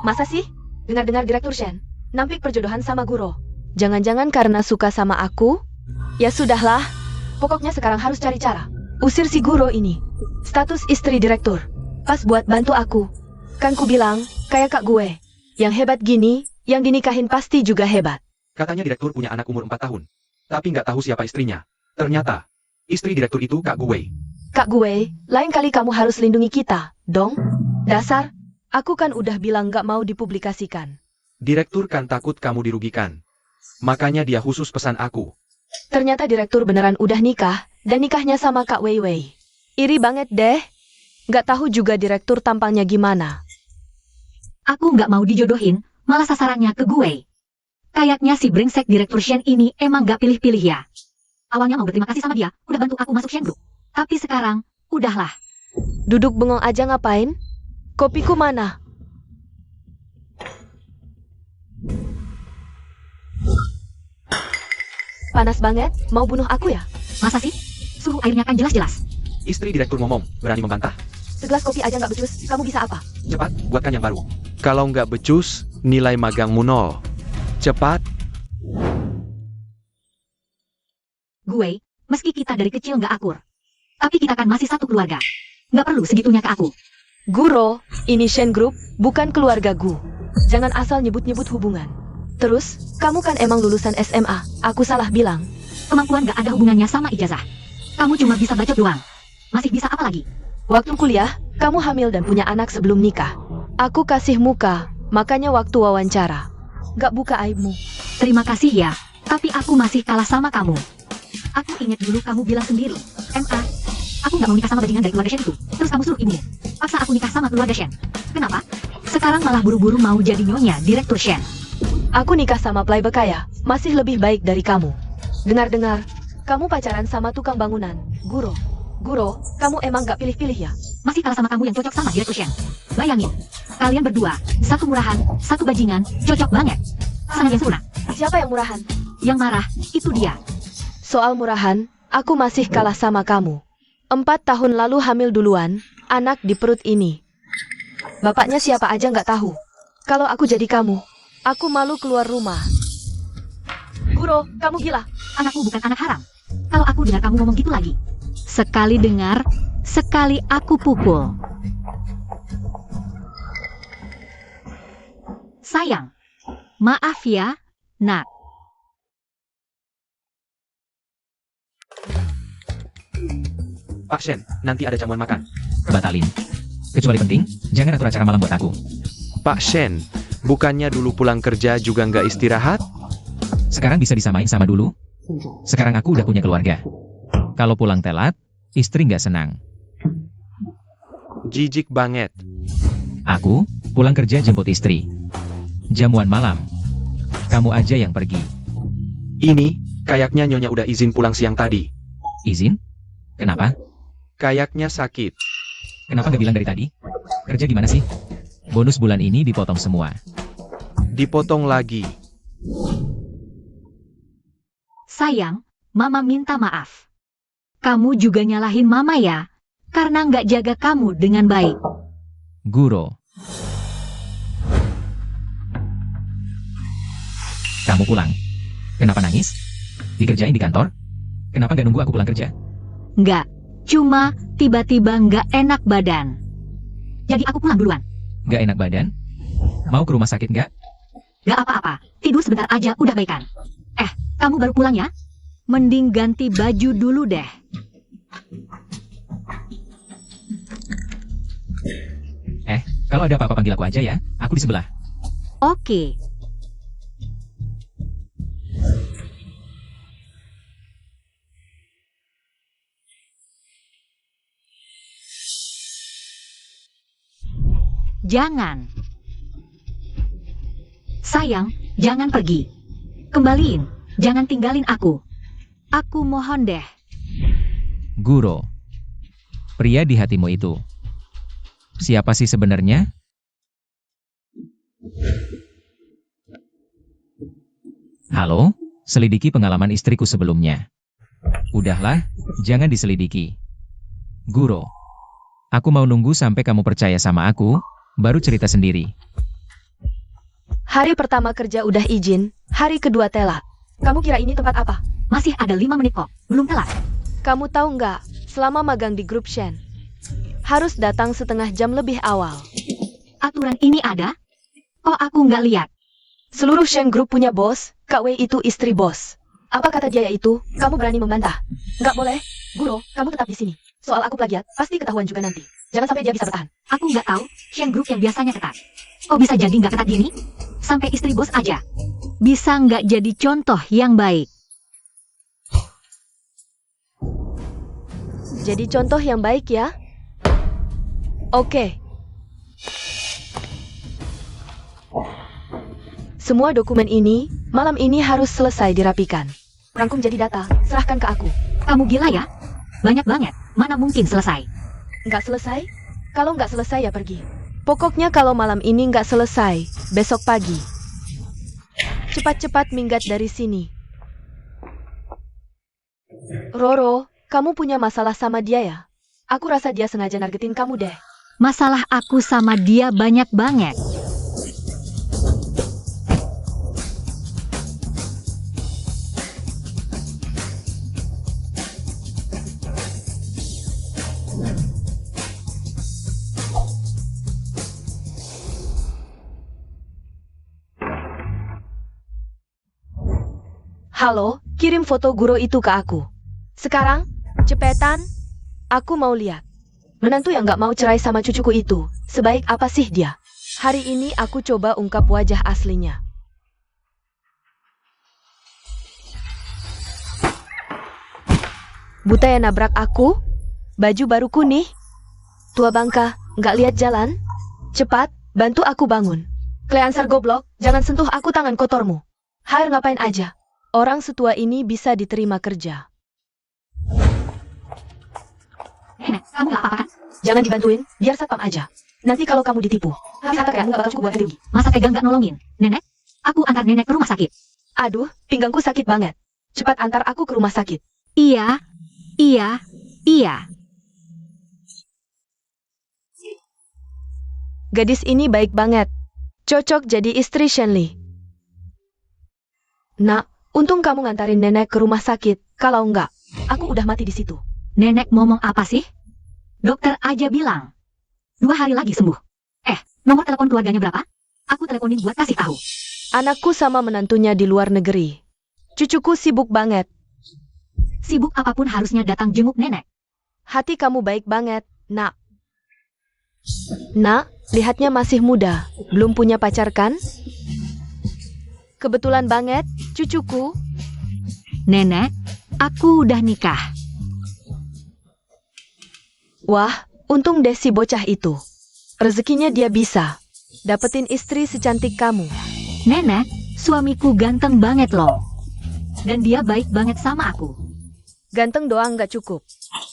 Masa sih? Dengar-dengar direktur Shen nampik perjodohan sama Guru. Jangan-jangan karena suka sama aku? Ya sudahlah, pokoknya sekarang harus cari cara. Usir si Guru ini. Status istri direktur. Pas buat bantu aku. Kan ku bilang, kayak kak gue. Yang hebat gini, yang dinikahin pasti juga hebat. Katanya direktur punya anak umur 4 tahun. Tapi nggak tahu siapa istrinya. Ternyata, istri direktur itu Kak Gu Wei. Kak gue, lain kali kamu harus lindungi kita, dong. Dasar, aku kan udah bilang gak mau dipublikasikan. Direktur kan takut kamu dirugikan. Makanya dia khusus pesan aku. Ternyata direktur beneran udah nikah, dan nikahnya sama Kak Wei Wei. Iri banget deh. Gak tahu juga direktur tampangnya gimana. Aku nggak mau dijodohin, malah sasarannya ke gue. Kayaknya si brengsek direktur Shen ini emang gak pilih-pilih ya. Awalnya mau berterima kasih sama dia, udah bantu aku masuk Shen Group. Tapi sekarang, udahlah. Duduk bengong aja ngapain? Kopiku mana? Panas banget, mau bunuh aku ya? Masa sih? Suhu airnya kan jelas-jelas. Istri Direktur ngomong, berani membantah. Segelas kopi aja nggak becus, kamu bisa apa? Cepat, buatkan yang baru. Kalau nggak becus, nilai magangmu 0. Cepat. Gue, meski kita dari kecil nggak akur. Tapi kita kan masih satu keluarga. Nggak perlu segitunya ke aku. Guro, ini Shen Group, bukan keluarga Gu. Jangan asal nyebut-nyebut hubungan. Terus, kamu kan emang lulusan SMA, aku salah bilang. Kemampuan nggak ada hubungannya sama ijazah. Kamu cuma bisa bacot doang. Masih bisa apa lagi? Waktu kuliah, kamu hamil dan punya anak sebelum nikah. Aku kasih muka, makanya waktu wawancara. Gak buka aibmu. Terima kasih ya, tapi aku masih kalah sama kamu. Aku ingat dulu kamu bilang sendiri, MA, aku nggak mau nikah sama bajingan dari keluarga Shen itu. Terus kamu suruh ibu, paksa aku nikah sama keluarga Shen. Kenapa? Sekarang malah buru-buru mau jadi nyonya Direktur Shen. Aku nikah sama playboy kaya, masih lebih baik dari kamu. Dengar-dengar, kamu pacaran sama tukang bangunan, Guro. Guro, kamu emang gak pilih-pilih ya? Masih kalah sama kamu yang cocok sama Direktur Shen. Bayangin, kalian berdua, satu murahan, satu bajingan, cocok banget. Sangat yang sempurna. Siapa yang murahan? Yang marah, itu dia. Soal murahan, aku masih kalah sama kamu. 4 tahun lalu hamil duluan, anak di perut ini. Bapaknya siapa aja nggak tahu. Kalau aku jadi kamu, aku malu keluar rumah. Guro, kamu gila. Anakmu bukan anak haram. Kalau aku dengar kamu ngomong gitu lagi. Sekali dengar, sekali aku pukul. Sayang, maaf ya, nak. Pak Shen, nanti ada jamuan makan. Batalin. Kecuali penting, jangan atur acara malam buat aku. Pak Shen, bukannya dulu pulang kerja juga nggak istirahat? Sekarang bisa disamain sama dulu. Sekarang aku udah punya keluarga. Kalau pulang telat, istri nggak senang. Jijik banget. Aku pulang kerja jemput istri. Jamuan malam. Kamu aja yang pergi. Ini, kayaknya Nyonya udah izin pulang siang tadi. Izin? Kenapa? Kayaknya sakit. Kenapa nggak bilang dari tadi? Kerja gimana sih? Bonus bulan ini dipotong semua. Dipotong lagi. Sayang, Mama minta maaf. Kamu juga nyalahin Mama ya, karena nggak jaga kamu dengan baik. Guro. Kamu pulang. Kenapa nangis? Dikerjain di kantor? Kenapa nggak nunggu aku pulang kerja? Nggak, cuma tiba-tiba nggak enak badan. Jadi aku pulang duluan. Nggak enak badan? Mau ke rumah sakit nggak? Nggak apa-apa, tidur sebentar aja udah baikan. Kamu baru pulang ya? Mending ganti baju dulu deh. Kalau ada apa-apa panggil aku aja ya, aku di sebelah. Oke. Jangan. Sayang, jangan pergi. Kembaliin, jangan tinggalin aku. Aku mohon deh. Guro. Pria di hatimu itu. Siapa sih sebenarnya? Halo, selidiki pengalaman istriku sebelumnya. Udahlah, jangan diselidiki. Guro. Aku mau nunggu sampai kamu percaya sama aku, baru cerita sendiri. Hari pertama kerja udah izin, hari kedua telat. Kamu kira ini tempat apa? Masih ada 5 menit kok, belum telat. Kamu tahu nggak, selama magang di grup Shen, harus datang setengah jam lebih awal. Aturan ini ada? Kok aku nggak lihat? Seluruh Shen Group punya bos, Kak Wei itu istri bos. Apa kata dia itu? Kamu berani membantah? Nggak boleh. Guro, kamu tetap di sini. Soal aku plagiat, pasti ketahuan juga nanti. Jangan sampai dia bisa bertahan. Aku nggak tahu, Shen Group yang biasanya ketat. Kok bisa jadi nggak ketat gini? Sampai istri bos aja. Bisa nggak jadi contoh yang baik? Jadi contoh yang baik ya? Oke. Semua dokumen ini, malam ini harus selesai dirapikan. Rangkum jadi data, serahkan ke aku. Kamu gila ya? Banyak banget, mana mungkin selesai? Nggak selesai? Kalau nggak selesai ya pergi. Pokoknya kalau malam ini nggak selesai, besok pagi. Cepat-cepat minggat dari sini. Roro, kamu punya masalah sama dia ya? Aku rasa dia sengaja nargetin kamu deh. Masalah aku sama dia banyak banget. Halo, kirim foto Guro itu ke aku. Sekarang, cepetan. Aku mau lihat. Menantu yang gak mau cerai sama cucuku itu, sebaik apa sih dia? Hari ini aku coba ungkap wajah aslinya. Buta yang nabrak aku? Baju baruku nih? Tua bangka, gak lihat jalan? Cepat, bantu aku bangun. Kleansar goblok, jangan sentuh aku tangan kotormu. Hair ngapain aja? Orang setua ini bisa diterima kerja. Nenek, kamu gak apa-apa kan? Jangan dibantuin, biar satpam aja. Nanti kalau kamu ditipu, habis harta kekayaanmu gak bakal cukup buat ganti rugi. Masa pegang gak nolongin? Nenek, aku antar nenek ke rumah sakit. Aduh, pinggangku sakit banget. Cepat antar aku ke rumah sakit. Iya, iya, iya. Gadis ini baik banget. Cocok jadi istri Shenli. Nak, untung kamu ngantarin nenek ke rumah sakit. Kalau enggak, aku udah mati di situ. Nenek ngomong apa sih? Dokter aja bilang 2 hari lagi sembuh. Nomor telepon keluarganya berapa? Aku teleponin buat kasih tahu. Anakku sama menantunya di luar negeri. Cucuku sibuk banget. Sibuk apapun harusnya datang jenguk nenek. Hati kamu baik banget, Nak. Nak, lihatnya masih muda. Belum punya pacar kan? Kebetulan banget, cucuku. Nenek, aku udah nikah. Wah, untung deh si bocah itu. Rezekinya dia bisa dapetin istri secantik kamu. Nenek, suamiku ganteng banget loh. Dan dia baik banget sama aku. Ganteng doang gak cukup.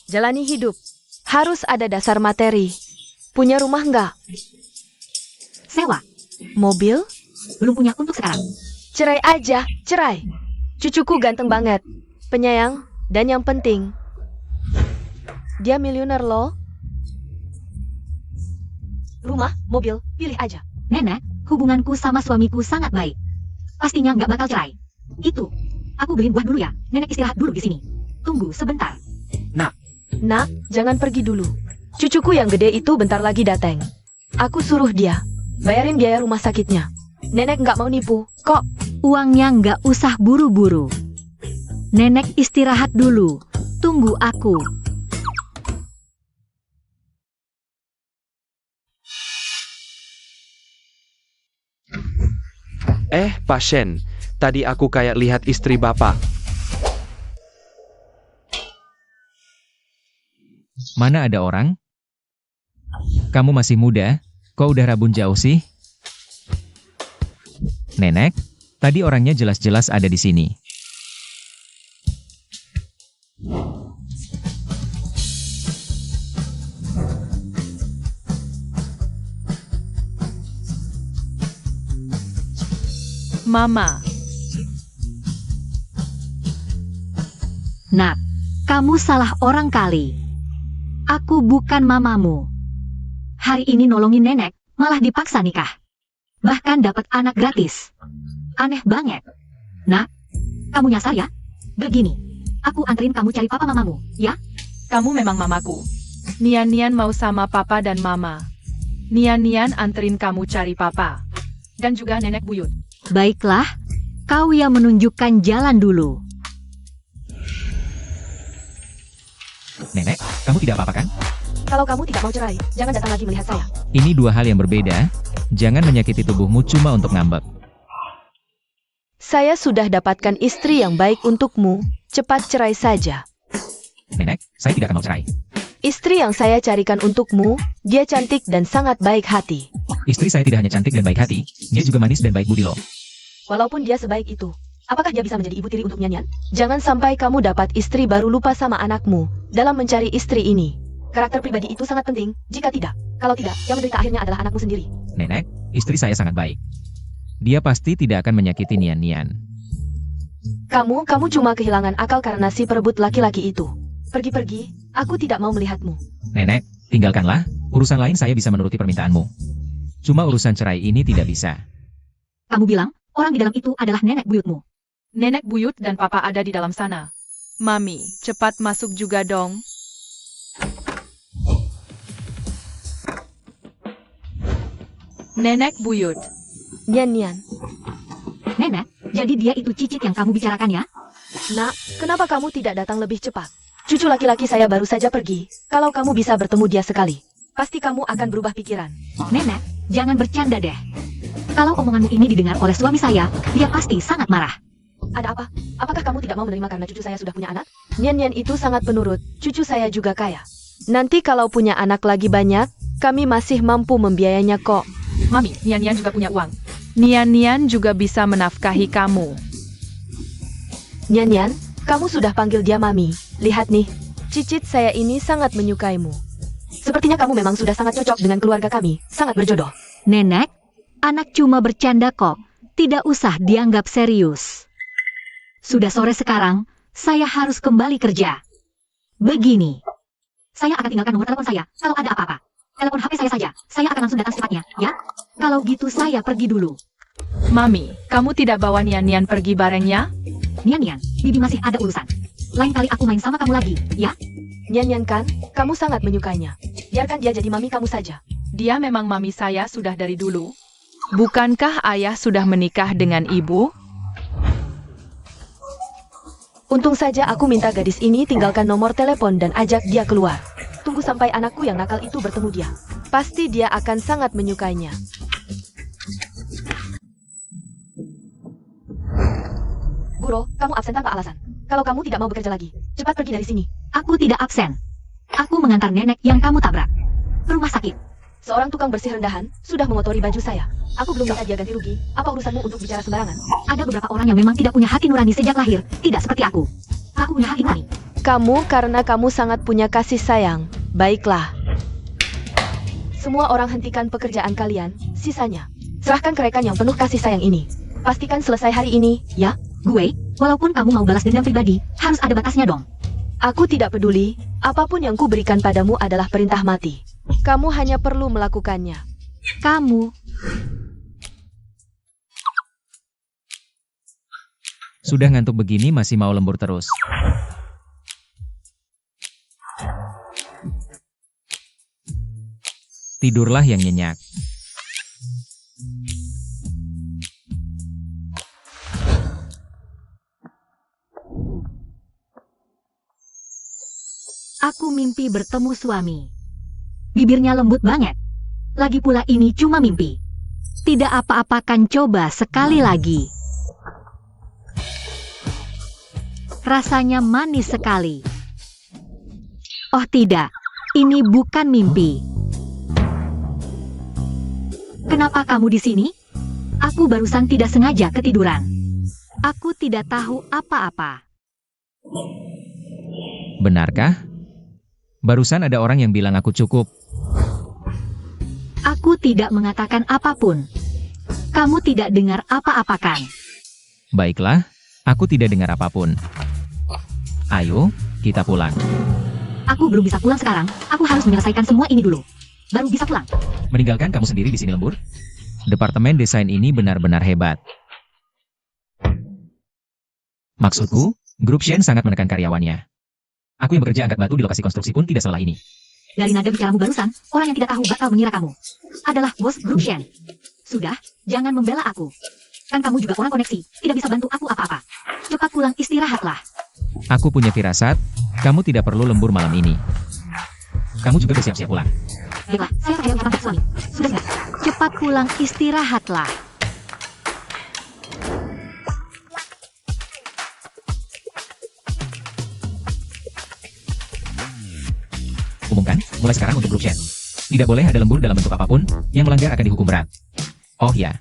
Jalani hidup. Harus ada dasar materi. Punya rumah nggak? Sewa, Mobil? belum punya untuk sekarang. Cerai aja, cerai. Cucuku ganteng banget. Penyayang, dan yang penting, dia miliuner loh. Rumah, mobil, pilih aja. Nenek, hubunganku sama suamiku sangat baik. Pastinya nggak bakal cerai. Itu, aku beliin buah dulu ya. Nenek istirahat dulu di sini. Tunggu sebentar. Nak, jangan pergi dulu. Cucuku yang gede itu bentar lagi datang. Aku suruh dia bayarin biaya rumah sakitnya. Nenek nggak mau nipu, kok. Uangnya nggak usah buru-buru. Nenek istirahat dulu. Tunggu aku. Pak Shen, tadi aku kayak lihat istri Bapak. Mana ada orang? Kamu masih muda, kok udah rabun jauh sih? Nenek, tadi orangnya jelas-jelas ada di sini. Mama, Nak, kamu salah orang kali. Aku bukan mamamu. Hari ini nolongin nenek, malah dipaksa nikah. Bahkan dapat anak gratis. Aneh banget. Nak, kamu nyasar ya? Begini, aku anterin kamu cari papa mamamu, ya? kamu memang mamaku. Nian-Nian mau sama papa dan mama. Nian-Nian anterin kamu cari papa. Dan juga nenek buyut. Baiklah, kau yang menunjukkan jalan dulu. Nenek, kamu tidak apa-apa kan? Kalau kamu tidak mau cerai, jangan datang lagi melihat saya. Ini 2 hal yang berbeda. Jangan menyakiti tubuhmu cuma untuk ngambek. Saya sudah dapatkan istri yang baik untukmu. Cepat cerai saja. Nenek, saya tidak akan mau cerai. Istri yang saya carikan untukmu, dia cantik dan sangat baik hati. Istri saya tidak hanya cantik dan baik hati, dia juga manis dan baik budi loh. Walaupun dia sebaik itu, apakah dia bisa menjadi ibu tiri untuk Nian-Nian? Jangan sampai kamu dapat istri baru lupa sama anakmu dalam mencari istri ini. Karakter pribadi itu sangat penting. Jika tidak, kalau tidak, yang menderita akhirnya adalah anakmu sendiri. Nenek, istri saya sangat baik. Dia pasti tidak akan menyakiti Nian-Nian. Kamu cuma kehilangan akal karena si perebut laki-laki itu. Pergi-pergi, aku tidak mau melihatmu. Nenek, tinggalkanlah. Urusan lain saya bisa menuruti permintaanmu. Cuma urusan cerai ini tidak bisa. Kamu bilang, orang di dalam itu adalah nenek buyutmu. Nenek buyut dan papa ada di dalam sana. Mami, cepat masuk juga dong. Nenek buyut. Nian. Nenek, jadi dia itu Cicit yang kamu bicarakan ya? Nak, kenapa kamu tidak datang lebih cepat? Cucu laki-laki saya baru saja pergi. Kalau kamu bisa bertemu dia sekali, pasti kamu akan berubah pikiran. Nenek, jangan bercanda deh. Kalau omonganmu ini didengar oleh suami saya, dia pasti sangat marah. Ada apa? Apakah kamu tidak mau menerima karena cucu saya sudah punya anak? Nian itu sangat penurut. Cucu saya juga kaya. Nanti kalau punya anak lagi banyak, kami masih mampu membiayainya kok. Mami, Nian juga punya uang. Nian juga bisa menafkahi kamu. Nian, kamu sudah panggil dia Mami. Lihat nih, Cicit saya ini sangat menyukaimu. Sepertinya kamu memang sudah sangat cocok dengan keluarga kami. Sangat berjodoh. Nenek, anak cuma bercanda kok. Tidak usah dianggap serius. Sudah sore sekarang, saya harus kembali kerja. Begini, saya akan tinggalkan nomor telepon saya. Kalau ada apa-apa, telepon HP saya saja. Saya akan langsung datang secepatnya, ya? Kalau gitu saya pergi dulu. Mami, kamu tidak bawa Nian pergi barengnya? Nian, Bibi masih ada urusan. Lain kali aku main sama kamu lagi, ya? Nian kan, kamu sangat menyukainya. Biarkan dia jadi mami kamu saja. Dia memang mami saya sudah dari dulu. Bukankah ayah sudah menikah dengan ibu? Untung saja aku minta gadis ini tinggalkan nomor telepon dan ajak dia keluar. Tunggu sampai anakku yang nakal itu bertemu dia. Pasti dia akan sangat menyukainya. Guro, kamu absen tanpa alasan. Kalau kamu tidak mau bekerja lagi, cepat pergi dari sini. Aku tidak absen. Aku mengantar nenek yang kamu tabrak ke rumah sakit. Seorang tukang bersih rendahan sudah mengotori baju saya. Aku belum minta dia ganti rugi. Apa urusanmu untuk bicara sembarangan? Ada beberapa orang yang memang tidak punya hati nurani sejak lahir. Tidak seperti aku. Aku punya hati nurani. Karena kamu sangat punya kasih sayang. Baiklah. Semua orang hentikan pekerjaan kalian. Sisanya, serahkan ke rekan yang penuh kasih sayang ini. Pastikan selesai hari ini, ya? Gue, walaupun kamu mau balas dendam pribadi, harus ada batasnya dong. Aku tidak peduli. Apapun yang kuberikan padamu adalah perintah mati. Kamu hanya perlu melakukannya. Kamu. Sudah ngantuk begini masih mau lembur terus. Tidurlah yang nyenyak. Aku mimpi bertemu suami. Bibirnya lembut banget. Lagi pula ini cuma mimpi. Tidak apa-apakan coba sekali lagi. Rasanya manis sekali. Oh tidak, ini bukan mimpi. Kenapa kamu di sini? Aku barusan tidak sengaja ketiduran. Aku tidak tahu apa-apa. Benarkah? Barusan ada orang yang bilang aku cukup. Aku tidak mengatakan apapun. Kamu tidak dengar apa-apa kan? Baiklah, aku tidak dengar apapun. Ayo, kita pulang. Aku belum bisa pulang sekarang. Aku harus menyelesaikan semua ini dulu. Baru bisa pulang. Meninggalkan kamu sendiri di sini lembur? Departemen desain ini benar-benar hebat. Maksudku, grup Shen sangat menekan karyawannya. Aku yang bekerja angkat batu di lokasi konstruksi pun tidak salah ini. Dari nada bicaramu barusan, orang yang tidak tahu bakal mengira kamu adalah bos grup Shen. Sudah, jangan membela aku. Kan kamu juga orang koneksi, tidak bisa bantu aku apa-apa. Cepat pulang istirahatlah. Aku punya firasat, kamu tidak perlu lembur malam ini. Kamu juga bersiap-siap pulang. Baiklah, saya percaya ucapan suami. Sudah enggak? Cepat pulang istirahatlah. Umumkan, mulai sekarang untuk grup Shen. Tidak boleh ada lembur dalam bentuk apapun, yang melanggar akan dihukum berat. Oh ya,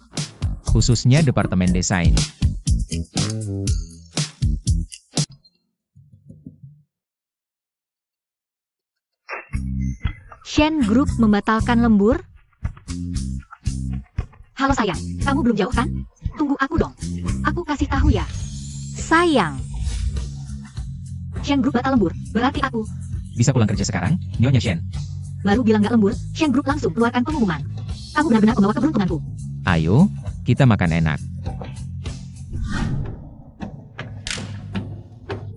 khususnya Departemen Desain. Shen Group membatalkan lembur? Halo sayang, kamu belum jauh kan? Tunggu aku dong. Aku kasih tahu ya. Sayang. Shen Group batal lembur, berarti aku Bisa pulang kerja sekarang, Nyonya Shen. baru bilang gak lembur, Shen Group langsung keluarkan pengumuman. Kamu benar-benar pembawa keberuntunganku. Ayo, kita makan enak.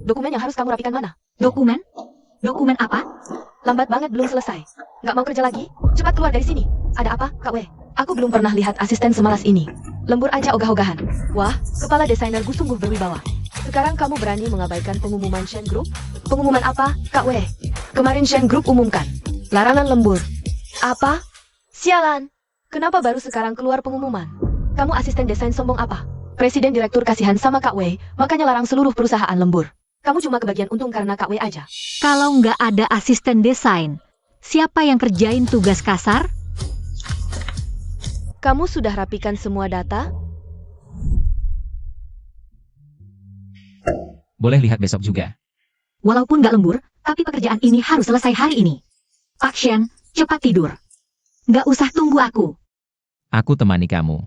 Dokumen yang harus kamu rapikan mana? Dokumen? Dokumen apa? Lambat banget belum selesai. Nggak mau kerja lagi? Cepat keluar dari sini. Ada apa, Kak W? Aku belum pernah lihat asisten semalas ini. Lembur aja ogah-ogahan. Wah, kepala desainerku sungguh berwibawa. Sekarang kamu berani mengabaikan pengumuman Shen Group? Pengumuman apa, Kak W? Kemarin Shen Group umumkan. Larangan lembur. Apa? Sialan. Kenapa baru sekarang keluar pengumuman? Kamu asisten desain sombong apa? Presiden direktur kasihan sama Kak W, makanya larang seluruh perusahaan lembur. Kamu cuma kebagian untung karena Kak W aja. Kalau nggak ada asisten desain, siapa yang kerjain tugas kasar? Kamu sudah rapikan semua data? Boleh lihat besok juga. Walaupun nggak lembur, tapi pekerjaan ini harus selesai hari ini. Pak Shen, cepat tidur. Nggak usah tunggu aku. Aku temani kamu.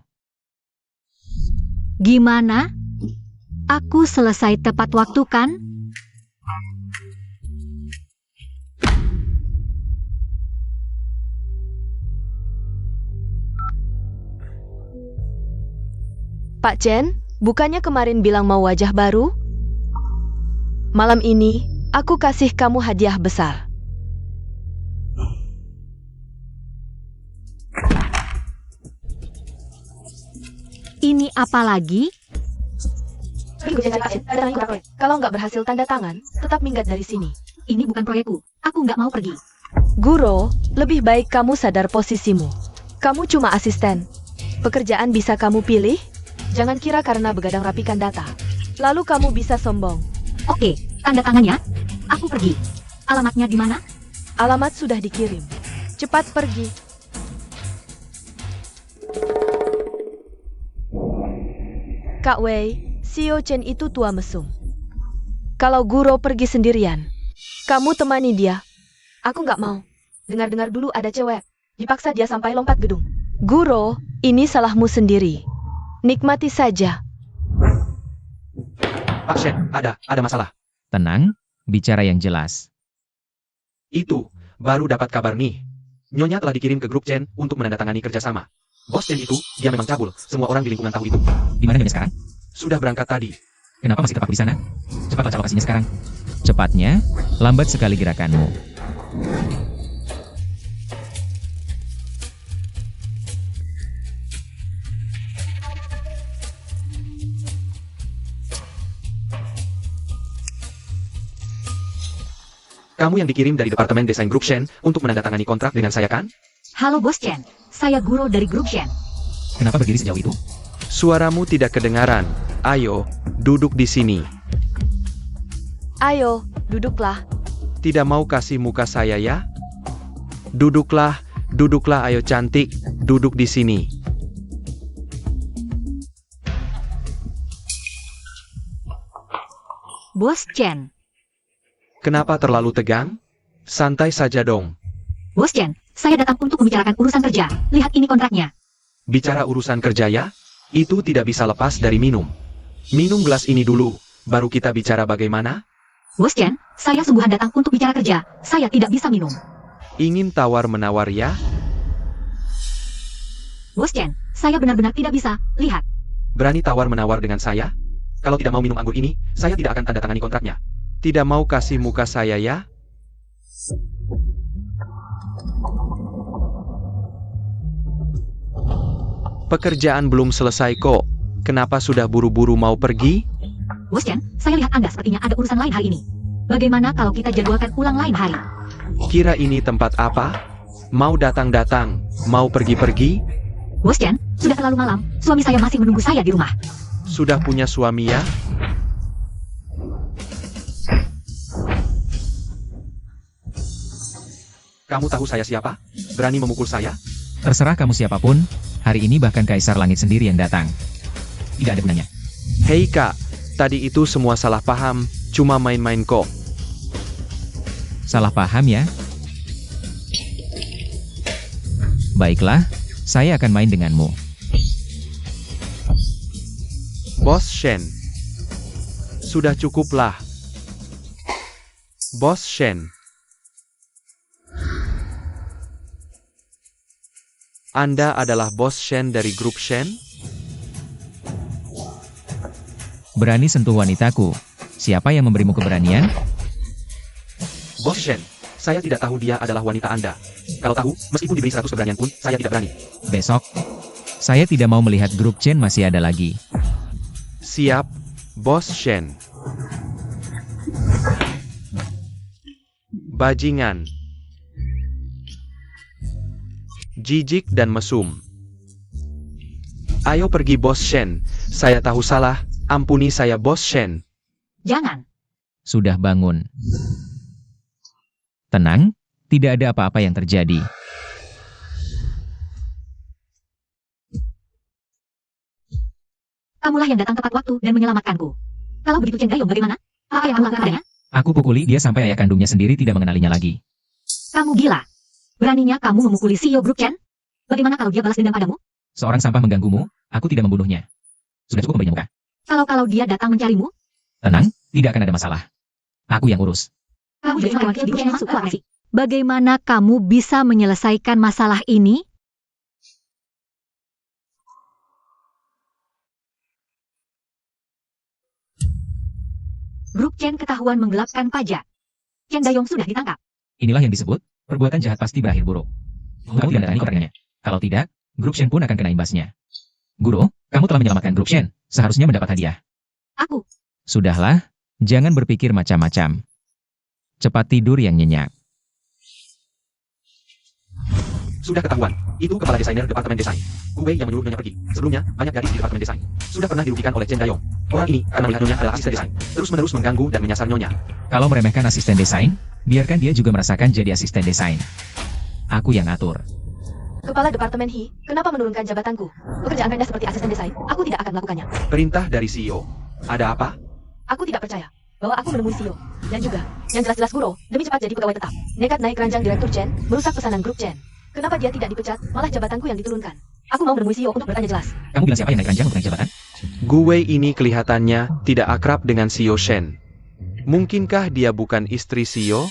Gimana? Aku selesai tepat waktu kan? Pak Chen, bukannya kemarin bilang mau wajah baru? Malam ini, aku kasih kamu hadiah besar. Ini apa lagi? Kalau nggak berhasil tanda tangan, tetap minggat dari sini. Ini bukan proyekku. Aku nggak mau pergi. Guro, lebih baik kamu sadar posisimu. Kamu cuma asisten. Pekerjaan bisa kamu pilih. Jangan kira karena begadang rapikan data. Lalu kamu bisa sombong. Oke, tanda tangannya. Aku pergi. Alamatnya di mana? Alamat sudah dikirim. Cepat pergi. Kak Wei, Xiao Chen itu tua mesum. Kalau Guro pergi sendirian, kamu temani dia. Aku nggak mau. Dengar-dengar dulu ada cewek. Dipaksa dia sampai lompat gedung. Guro, ini salahmu sendiri. Nikmati saja. Pak Shen, ada masalah. Tenang, bicara yang jelas. Itu, baru dapat kabar nih. Nyonya telah dikirim ke grup Chen untuk menandatangani kerjasama. Bos Chen itu, dia memang cabul. Semua orang di lingkungan tahu itu. Di mana Nyonya sekarang? Sudah berangkat tadi. Kenapa masih terpaku di sana? Cepat baca lokasinya sekarang. Cepatnya, lambat sekali gerakanmu. Kamu yang dikirim dari Departemen Desain Grup Shen untuk menandatangani kontrak dengan saya kan? Halo Bos Chen, saya Guro dari grup Shen. Kenapa berdiri sejauh itu? Suaramu tidak kedengaran. Ayo, duduk di sini. Ayo, duduklah. Tidak mau kasih muka saya ya? Duduklah, duduklah ayo cantik, duduk di sini. Bos Chen. Kenapa terlalu tegang? Santai saja dong. Bos Chen, saya datang untuk membicarakan urusan kerja. Lihat ini kontraknya. Bicara urusan kerja ya? Itu tidak bisa lepas dari minum. Minum gelas ini dulu, baru kita bicara bagaimana? Bos Chen, saya sungguhan datang untuk bicara kerja. Saya tidak bisa minum. Ingin tawar-menawar ya? Bos Chen, saya benar-benar tidak bisa. Lihat. Berani tawar-menawar dengan saya? Kalau tidak mau minum anggur ini, saya tidak akan tanda tangani kontraknya. Tidak mau kasih muka saya ya? Pekerjaan belum selesai kok. Kenapa sudah buru-buru mau pergi? Bos Chen, saya lihat Anda sepertinya ada urusan lain hari ini. Bagaimana kalau kita jadwalkan ulang lain hari? Kira ini tempat apa? Mau datang-datang, mau pergi-pergi? Bos Chen, sudah terlalu malam. Suami saya masih menunggu saya di rumah. Sudah punya suami ya? Kamu tahu saya siapa? Berani memukul saya? Terserah kamu siapapun, hari ini bahkan Kaisar Langit sendiri yang datang. Tidak ada gunanya. Hei kak, tadi itu semua salah paham, cuma main-main kok. Salah paham ya? Baiklah, saya akan main denganmu. Bos Shen. Sudah cukuplah. Bos Shen. Anda adalah Bos Shen dari grup Shen? Berani sentuh wanitaku. Siapa yang memberimu keberanian? Bos Shen, saya tidak tahu dia adalah wanita Anda. Kalau tahu, meskipun diberi 100 keberanian pun, saya tidak berani. Besok, saya tidak mau melihat grup Chen masih ada lagi. Siap, Bos Shen. Bajingan. Jijik dan mesum. Ayo pergi Bos Shen. Saya tahu salah, ampuni saya Bos Shen. Jangan. Sudah bangun. Tenang, tidak ada apa-apa yang terjadi. Kamulah yang datang tepat waktu dan menyelamatkanku. Kalau begitu Chen Dayong bagaimana? Apa yang kamu lakukan padanya? Aku pukuli dia sampai ayah kandungnya sendiri tidak mengenalinya lagi. Kamu gila. Beraninya kamu memukuli CEO grup Chen? Bagaimana kalau dia balas dendam padamu? Seorang sampah mengganggumu, aku tidak membunuhnya. Sudah cukup memberinya muka. Kalau dia datang mencarimu? Tenang, tidak akan ada masalah. Aku yang urus. Kamu jadi cuma wakil di grup Chen yang masuk ke agresi. Bagaimana kamu bisa menyelesaikan masalah ini? Grup Chen ketahuan menggelapkan pajak. Chen Dayong sudah ditangkap. Inilah yang disebut, perbuatan jahat pasti berakhir buruk. Kamu tidak tangani koordinatnya. Kalau tidak, grup Shen pun akan kena imbasnya. Guru, kamu telah menyelamatkan grup Shen. Seharusnya mendapat hadiah. Aku. Sudahlah, jangan berpikir macam-macam. Cepat tidur yang nyenyak. Sudah ketahuan, itu kepala desainer departemen desain. Gue yang menyuruh Nyonya pergi. Sebelumnya, banyak gadis di departemen desain. Sudah pernah dirugikan oleh Chen Dayong. Orang ini, karena melihat Nyonya adalah asisten desain, terus-menerus mengganggu dan menyasar Nyonya. Kalau meremehkan asisten desain, biarkan dia juga merasakan jadi asisten desain. Aku yang atur. Kepala Departemen Hi, kenapa menurunkan jabatanku? Pekerjaan rendah seperti asisten desain, aku tidak akan melakukannya. Perintah dari CEO. Ada apa? Aku tidak percaya bahwa aku menemui CEO. Dan juga, yang jelas-jelas Guro, demi cepat jadi pegawai tetap, nekat naik ranjang Direktur Chen, merusak pesanan grup Chen. Kenapa dia tidak dipecat, malah jabatanku yang diturunkan? Aku mau menemui CEO untuk bertanya jelas. Kamu bilang siapa yang naik ranjang untuk naik jabatan? Gue ini kelihatannya tidak akrab dengan CEO Shen. Mungkinkah dia bukan istri CEO?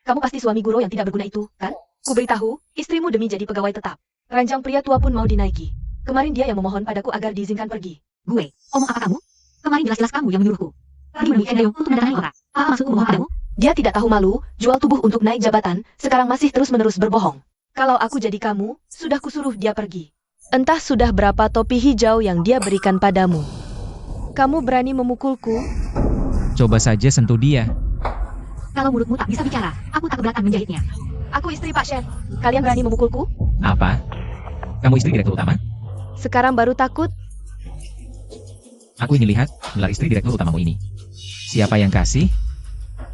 Kamu pasti suami Guro yang tidak berguna itu, kan? Ku beritahu, istrimu demi jadi pegawai tetap. Ranjang pria tua pun mau dinaiki. Kemarin dia yang memohon padaku agar diizinkan pergi. Gue, omong apa kamu? Kemarin jelas-jelas kamu yang menyuruhku. Pergi menemui Chen Dayong untuk mendatangi kota. Apa maksudku memohon padamu? Dia tidak tahu malu, jual tubuh untuk naik jabatan, sekarang masih terus-menerus berbohong. Kalau aku jadi kamu, sudah kusuruh dia pergi. Entah sudah berapa topi hijau yang dia berikan padamu. Kamu berani memukulku? Coba saja sentuh dia. Kalau mulutmu tak bisa bicara, aku tak keberatan menjahitnya. Aku istri Pak Shen. Kalian berani memukulku? Apa? Kamu istri direktur utama? Sekarang baru takut? Aku ingin lihat gelar istri direktur utamamu ini. Siapa yang kasih?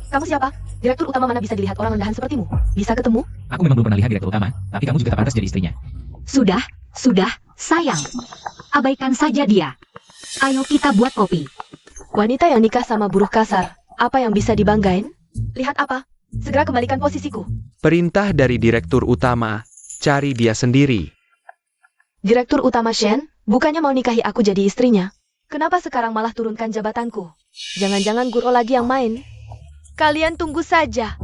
Kamu siapa? Direktur utama mana bisa dilihat orang rendahan sepertimu? Bisa ketemu? Aku memang belum pernah lihat direktur utama, tapi kamu juga tak pantas jadi istrinya. Sudah, sayang. Abaikan saja dia. Ayo kita buat kopi. Wanita yang nikah sama buruh kasar, apa yang bisa dibanggain? Lihat apa? Segera kembalikan posisiku. Perintah dari Direktur Utama, cari dia sendiri. Direktur utama Shen, bukannya mau nikahi aku jadi istrinya? Kenapa sekarang malah turunkan jabatanku? Jangan-jangan Guro lagi yang main? Kalian tunggu saja.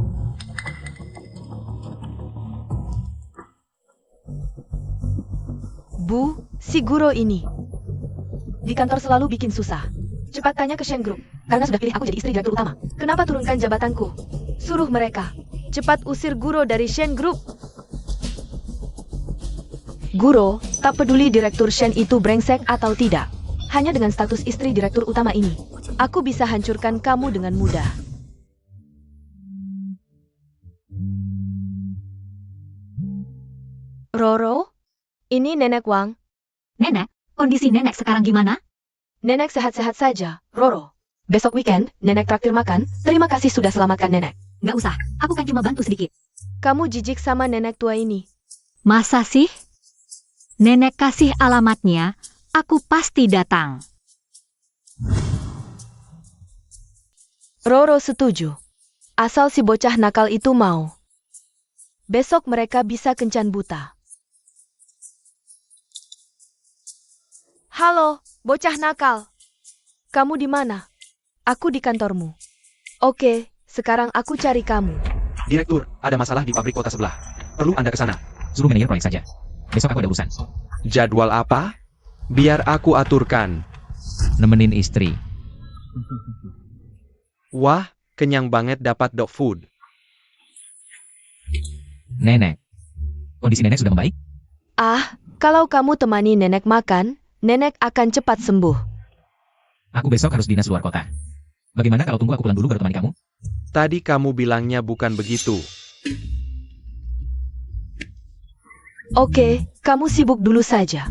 Bu, si Guro ini. Di kantor selalu bikin susah. Cepat tanya ke Shen Group, karena sudah pilih aku jadi istri direktur utama. Kenapa turunkan jabatanku? Suruh mereka. Cepat usir Guro dari Shen Group. Guro, tak peduli direktur Shen itu brengsek atau tidak. Hanya dengan status istri direktur utama ini, aku bisa hancurkan kamu dengan mudah. Roro, ini Nenek Wang. Nenek, kondisi nenek sekarang gimana? Nenek sehat-sehat saja, Roro. Besok weekend, Nenek traktir makan. Terima kasih sudah selamatkan Nenek. Nggak usah, aku kan cuma bantu sedikit. Kamu jijik sama nenek tua ini. Masa sih? Nenek kasih alamatnya, aku pasti datang. Roro setuju. Asal si bocah nakal itu mau. Besok mereka bisa kencan buta. Halo, bocah nakal. Kamu di mana? Aku di kantormu. Oke, sekarang aku cari kamu. Direktur, ada masalah di pabrik kota sebelah. Perlu Anda ke sana. Suruh manajer proyek saja. Besok aku ada urusan. Jadwal apa? Biar aku aturkan. Nemenin istri. Wah, kenyang banget dapat dog food. Nenek. Kondisi nenek sudah membaik? Ah, kalau kamu temani nenek makan, nenek akan cepat sembuh. Aku besok harus dinas luar kota. Bagaimana kalau tunggu aku pulang dulu baru temani kamu? Tadi kamu bilangnya bukan begitu. Oke, kamu sibuk dulu saja.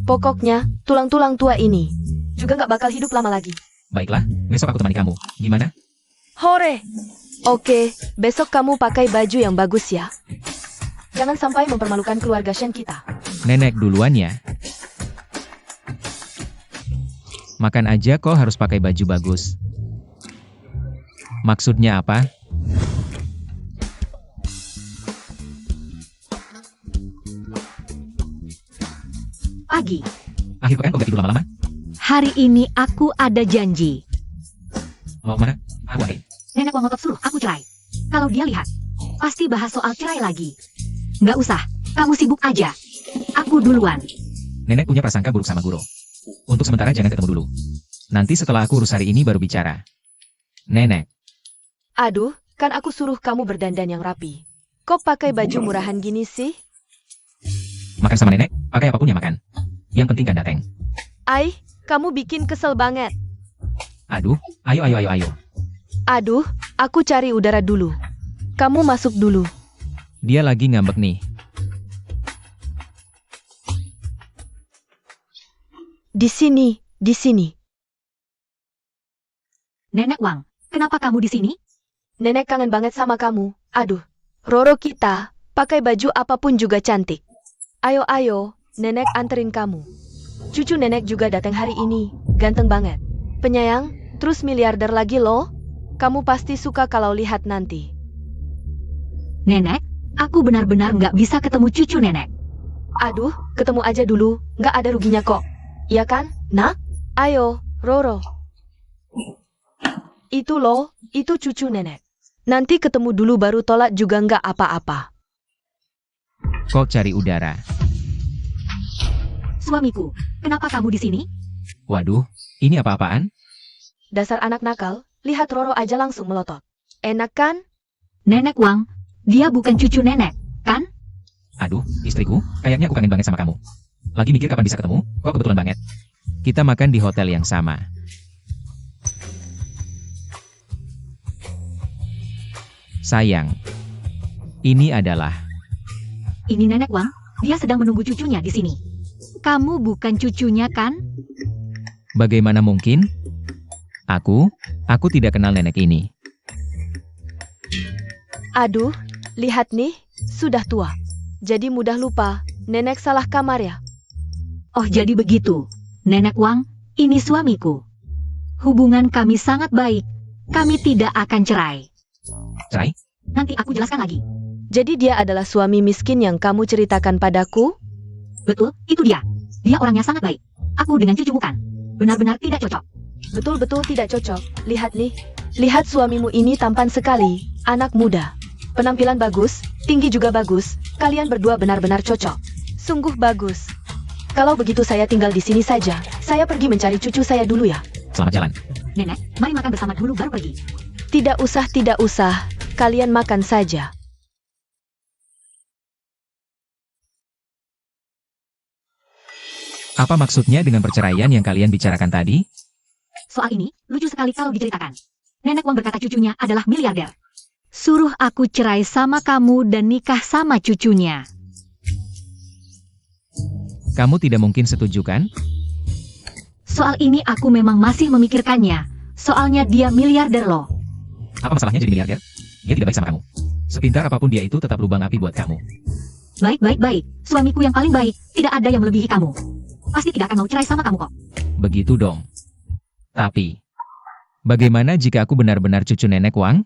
Pokoknya, tulang-tulang tua ini juga nggak bakal hidup lama lagi. Baiklah, besok aku temani kamu. Gimana? Hore! Oke, besok kamu pakai baju yang bagus ya. Jangan sampai mempermalukan keluarga Shen kita. Nenek duluan ya. Makan aja kok harus pakai baju bagus. Maksudnya apa? Pagi. Akhir pekan kok gak tidur lama-lama? Hari ini aku ada janji. Mau kemana? Aku angin. Nenek Wang ngotot suruh aku cerai. Kalau dia lihat, pasti bahas soal cerai lagi. Nggak usah, kamu sibuk aja. Aku duluan. Nenek punya prasangka buruk sama Guru. Untuk sementara jangan ketemu dulu. Nanti setelah aku urus hari ini baru bicara. Nenek, Aduh, kan aku suruh kamu berdandan yang rapi. Kok pakai baju murahan gini sih? makan sama nenek, pakai apapun yang makan. Yang penting kan dateng. Ai, kamu bikin kesel banget. Aduh, ayo. Aduh, aku cari udara dulu. Kamu masuk dulu. Dia lagi ngambek nih. Di sini. Nenek Wang, kenapa kamu di sini? Nenek kangen banget sama kamu. Aduh, Roro kita, pakai baju apapun juga cantik. Ayo, nenek anterin kamu. Cucu nenek juga datang hari ini, ganteng banget. Penyayang, terus miliarder lagi loh. Kamu pasti suka kalau lihat nanti. Nenek, aku benar-benar nggak bisa ketemu cucu nenek. Aduh, ketemu aja dulu, nggak ada ruginya kok. Iya kan, nak? Ayo, Roro. Itu loh, itu cucu nenek. Nanti ketemu dulu baru tolak juga nggak apa-apa. Kok cari udara? Suamiku, kenapa kamu di sini? Waduh, ini apa-apaan? Dasar anak nakal, lihat Roro aja langsung melotot. Enak kan? Nenek Wang, dia bukan cucu nenek, kan? Aduh, istriku, kayaknya aku kangen banget sama kamu. Lagi mikir kapan bisa ketemu, kok kebetulan banget. Kita makan di hotel yang sama. Sayang, ini adalah... Ini nenek Wang, dia sedang menunggu cucunya di sini. Kamu bukan cucunya, kan? Bagaimana mungkin? Aku tidak kenal nenek ini. Aduh, lihat nih, sudah tua. Jadi mudah lupa, nenek salah kamar ya. Oh jadi begitu. Nenek Wang, ini suamiku. Hubungan kami sangat baik. Kami tidak akan cerai. Cerai? Nanti aku jelaskan lagi. Jadi dia adalah suami miskin yang kamu ceritakan padaku? Betul, itu dia. Dia orangnya sangat baik. Aku dengan cucu bukan. Benar-benar tidak cocok. Betul-betul tidak cocok. Lihat nih, lihat suamimu ini tampan sekali, anak muda. Penampilan bagus, tinggi juga bagus. Kalian berdua benar-benar cocok. Sungguh bagus. Kalau begitu saya tinggal di sini saja. Saya pergi mencari cucu saya dulu ya. Selamat jalan. Nenek, mari makan bersama dulu baru pergi. Tidak usah. Kalian makan saja. Apa maksudnya dengan perceraian yang kalian bicarakan tadi? Soal ini, lucu sekali kalau diceritakan. Nenek Wang berkata cucunya adalah miliarder. Suruh aku cerai sama kamu dan nikah sama cucunya. Kamu tidak mungkin setuju kan? Soal ini aku memang masih memikirkannya. Soalnya dia miliarder loh. Apa masalahnya jadi miliarder? Dia tidak baik sama kamu. Sepintar apapun dia itu tetap lubang api buat kamu. Baik. Suamiku yang paling baik. Tidak ada yang melebihi kamu. Pasti tidak akan mau cerai sama kamu kok. Begitu dong. Tapi, bagaimana jika aku benar-benar cucu nenek Wang?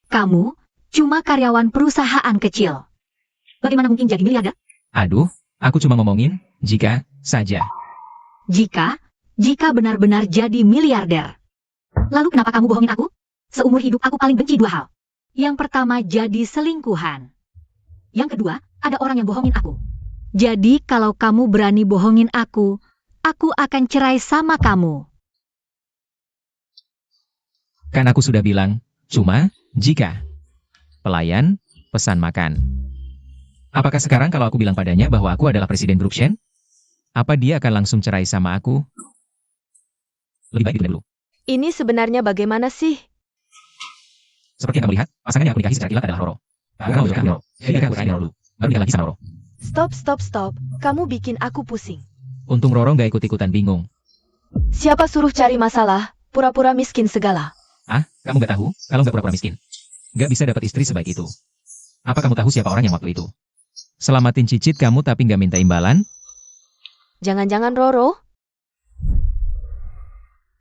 Kamu cuma karyawan perusahaan kecil. Bagaimana mungkin jadi miliarder? Aduh, aku cuma ngomongin, jika saja. Jika jika benar-benar jadi miliarder. Lalu kenapa kamu bohongin aku? Seumur hidup aku paling benci dua hal. Yang pertama jadi selingkuhan. Yang kedua, ada orang yang bohongin aku. Jadi kalau kamu berani bohongin aku akan cerai sama kamu. Kan aku sudah bilang, cuma jika. Pelayan, pesan makan. Apakah sekarang kalau aku bilang padanya bahwa aku adalah presiden grup Shen? Apa dia akan langsung cerai sama aku? Lebih baik ditunda dulu. Ini sebenarnya bagaimana sih? Seperti yang kamu lihat, pasangan yang aku nikahi secara kilat adalah Roro. Kamu juga Roro. Jadi aku nikahi Roro dulu. Baru nikah lagi sama Roro. Stop. Kamu bikin aku pusing. Untung Roro nggak ikut-ikutan bingung. Siapa suruh cari masalah? Pura-pura miskin segala. Ah, kamu nggak tahu? Kalau nggak pura-pura miskin, nggak bisa dapat istri sebaik itu. Apa kamu tahu siapa orang yang waktu itu selamatin cicit kamu tapi nggak minta imbalan? Jangan-jangan Roro?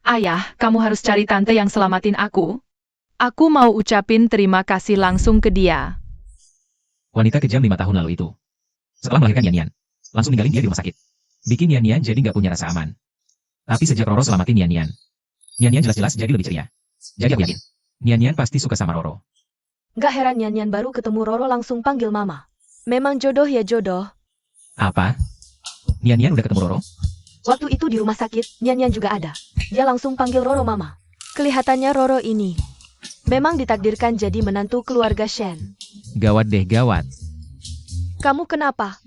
Ayah, kamu harus cari tante yang selamatin aku. Aku mau ucapin terima kasih langsung ke dia. Wanita kejam 5 tahun lalu itu. Setelah melahirkan Nian, langsung ninggalin dia di rumah sakit. Bikin Nian jadi nggak punya rasa aman. Tapi sejak Roro selamatin Nian jelas-jelas jadi lebih ceria. Jadi aku yakin, Nian pasti suka sama Roro. Gak heran Nian baru ketemu Roro langsung panggil mama. Memang jodoh ya jodoh. Apa? Nian udah ketemu Roro? Waktu itu di rumah sakit, Nian juga ada. Dia langsung panggil Roro mama. Kelihatannya Roro ini memang ditakdirkan jadi menantu keluarga Shen. Gawat deh, gawat. Kamu kenapa?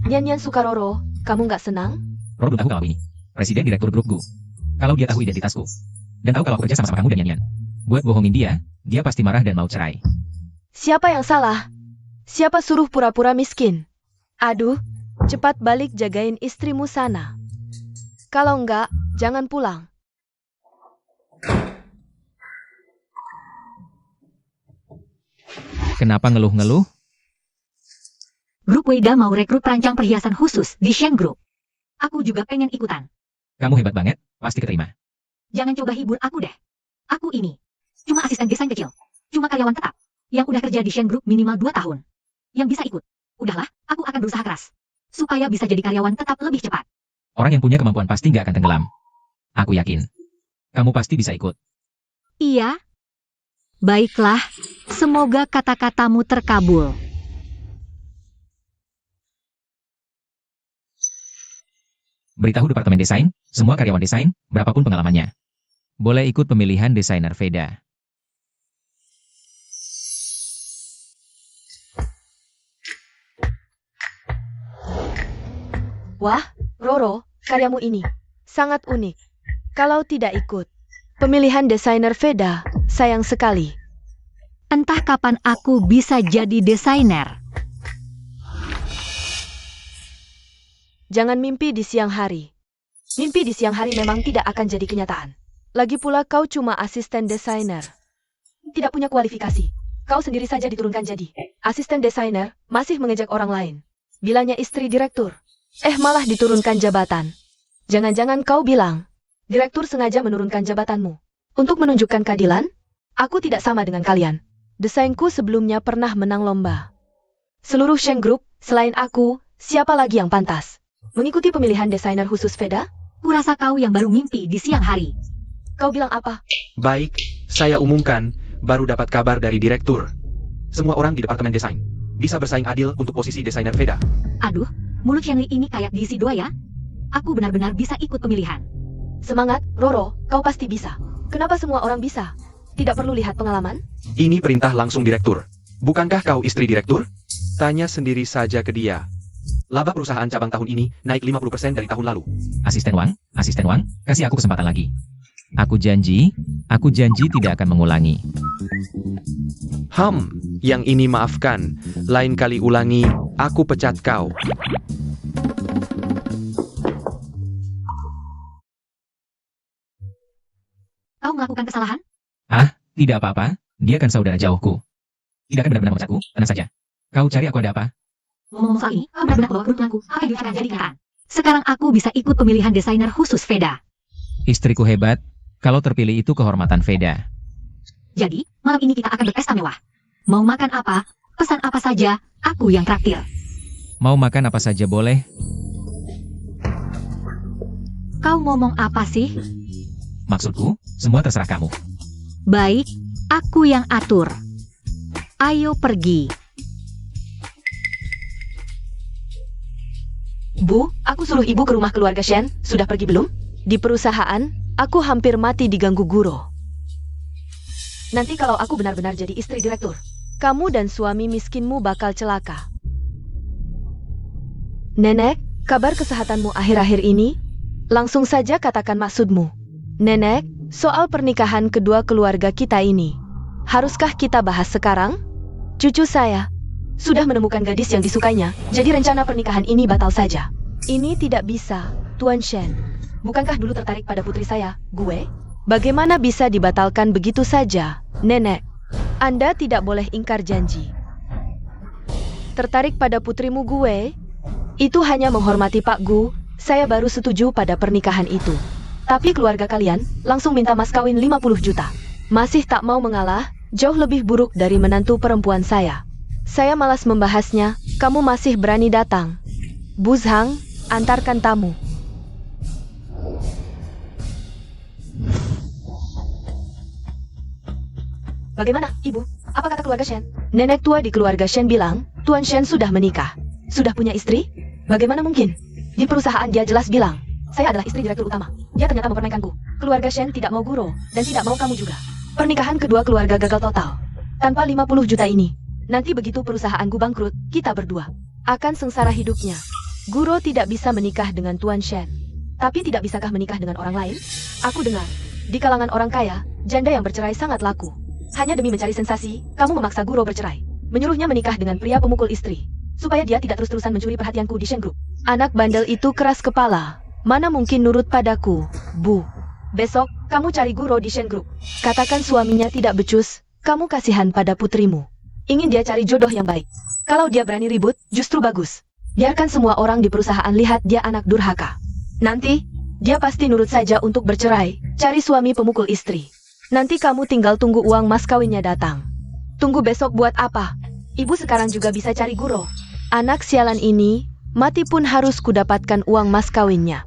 Nian suka Roro, kamu gak senang? Roro belum tahu kalau aku ini presiden direktur grup Gu. Kalau dia tahu identitasku, dan tahu kalau aku kerja sama kamu dan Nian, buat bohongin dia pasti marah dan mau cerai. Siapa yang salah? Siapa suruh pura-pura miskin? Aduh, cepat balik jagain istrimu sana. Kalau enggak, jangan pulang. Kenapa ngeluh-ngeluh? Grup Weda mau rekrut perancang perhiasan khusus di Shen Group. Aku juga pengen ikutan. Kamu hebat banget, pasti keterima. Jangan coba hibur aku deh. Aku ini cuma asisten desain kecil. Cuma karyawan tetap. Yang udah kerja di Shen Group minimal 2 tahun. Yang bisa ikut. Udahlah, aku akan berusaha keras. Supaya bisa jadi karyawan tetap lebih cepat. Orang yang punya kemampuan pasti nggak akan tenggelam. Aku yakin. Kamu pasti bisa ikut. Iya. Baiklah, semoga kata-katamu terkabul. Beritahu Departemen Desain, semua karyawan desain, berapapun pengalamannya, boleh ikut pemilihan desainer Veda. Wah, Roro, karyamu ini sangat unik. Kalau tidak ikut pemilihan desainer Veda, sayang sekali. Entah kapan aku bisa jadi desainer. Jangan mimpi di siang hari. Mimpi di siang hari memang tidak akan jadi kenyataan. Lagi pula kau cuma asisten desainer. Tidak punya kualifikasi. Kau sendiri saja diturunkan jadi asisten desainer, masih mengejek orang lain. Bilangnya istri direktur. Malah diturunkan jabatan. Jangan-jangan kau bilang, direktur sengaja menurunkan jabatanmu. Untuk menunjukkan keadilan, aku tidak sama dengan kalian. Desainku sebelumnya pernah menang lomba. Seluruh Shen Group, selain aku, siapa lagi yang pantas mengikuti pemilihan desainer khusus Veda? Kurasa kau yang baru mimpi di siang hari. Kau bilang apa? Baik, saya umumkan, baru dapat kabar dari direktur. Semua orang di Departemen Desain bisa bersaing adil untuk posisi desainer Veda. Aduh, mulut Shenli ini kayak diisi doa ya. Aku benar-benar bisa ikut pemilihan. Semangat, Roro, kau pasti bisa. Kenapa semua orang bisa? Tidak perlu lihat pengalaman? Ini perintah langsung direktur. Bukankah kau istri direktur? Tanya sendiri saja ke dia. Laba perusahaan cabang tahun ini naik 50% dari tahun lalu. Asisten Wang, kasih aku kesempatan lagi. Aku janji tidak akan mengulangi. Yang ini maafkan. Lain kali ulangi, aku pecat kau. Kau melakukan kesalahan? Tidak apa-apa, dia kan saudara jauhku. Tidak akan benar-benar memecatku, tenang saja. Kau cari aku ada apa? Ngomong soal ini, kau benar-benar bawa kerutanku. Apa yang akan jadi kenyataan? Sekarang aku bisa ikut pemilihan desainer khusus Veda. Istriku hebat, kalau terpilih itu kehormatan Veda. Jadi, malam ini kita akan berpesta mewah. Mau makan apa? Pesan apa saja, aku yang traktir. Mau makan apa saja boleh. Kau ngomong apa sih? Maksudku, semua terserah kamu. Baik, aku yang atur. Ayo pergi. Bu, aku suruh ibu ke rumah keluarga Shen. Sudah pergi belum? Di perusahaan, aku hampir mati diganggu Guro. Nanti kalau aku benar-benar jadi istri direktur, kamu dan suami miskinmu bakal celaka. Nenek, kabar kesehatanmu akhir-akhir ini? Langsung saja katakan maksudmu. Nenek, soal pernikahan kedua keluarga kita ini, haruskah kita bahas sekarang? Cucu saya sudah menemukan gadis yang disukainya, jadi rencana pernikahan ini batal saja. Ini tidak bisa, Tuan Shen. Bukankah dulu tertarik pada putri saya, Gue? Bagaimana bisa dibatalkan begitu saja, Nenek? Anda tidak boleh ingkar janji. Tertarik pada putrimu Gue? Itu hanya menghormati Pak Gu, saya baru setuju pada pernikahan itu. Tapi keluarga kalian langsung minta mas kawin 50 juta. Masih tak mau mengalah, jauh lebih buruk dari menantu perempuan saya. Saya malas membahasnya, kamu masih berani datang. Bu Zhang, antarkan tamu. Bagaimana, Ibu? Apa kata keluarga Shen? Nenek tua di keluarga Shen bilang, Tuan Shen sudah menikah. Sudah punya istri? Bagaimana mungkin? Di perusahaan dia jelas bilang, saya adalah istri direktur utama. Dia ternyata mempermainkanku. Keluarga Shen tidak mau Guro, dan tidak mau kamu juga. Pernikahan kedua keluarga gagal total. Tanpa 50 juta ini, nanti begitu perusahaanku bangkrut, kita berdua akan sengsara hidupnya. Guro tidak bisa menikah dengan Tuan Shen. Tapi tidak bisakah menikah dengan orang lain? Aku dengar, di kalangan orang kaya, janda yang bercerai sangat laku. Hanya demi mencari sensasi, kamu memaksa Guro bercerai. Menyuruhnya menikah dengan pria pemukul istri, supaya dia tidak terus-terusan mencuri perhatianku di Shen Group. Anak bandel itu keras kepala. Mana mungkin nurut padaku, Bu. Besok, kamu cari Guro di Shen Group. Katakan suaminya tidak becus, kamu kasihan pada putrimu. Ingin dia cari jodoh yang baik. Kalau dia berani ribut, justru bagus. Biarkan semua orang di perusahaan lihat dia anak durhaka. Nanti, dia pasti nurut saja untuk bercerai, cari suami pemukul istri. Nanti kamu tinggal tunggu uang mas kawinnya datang. Tunggu besok buat apa? Ibu sekarang juga bisa cari Guro. Anak sialan ini, mati pun harus kudapatkan uang mas kawinnya.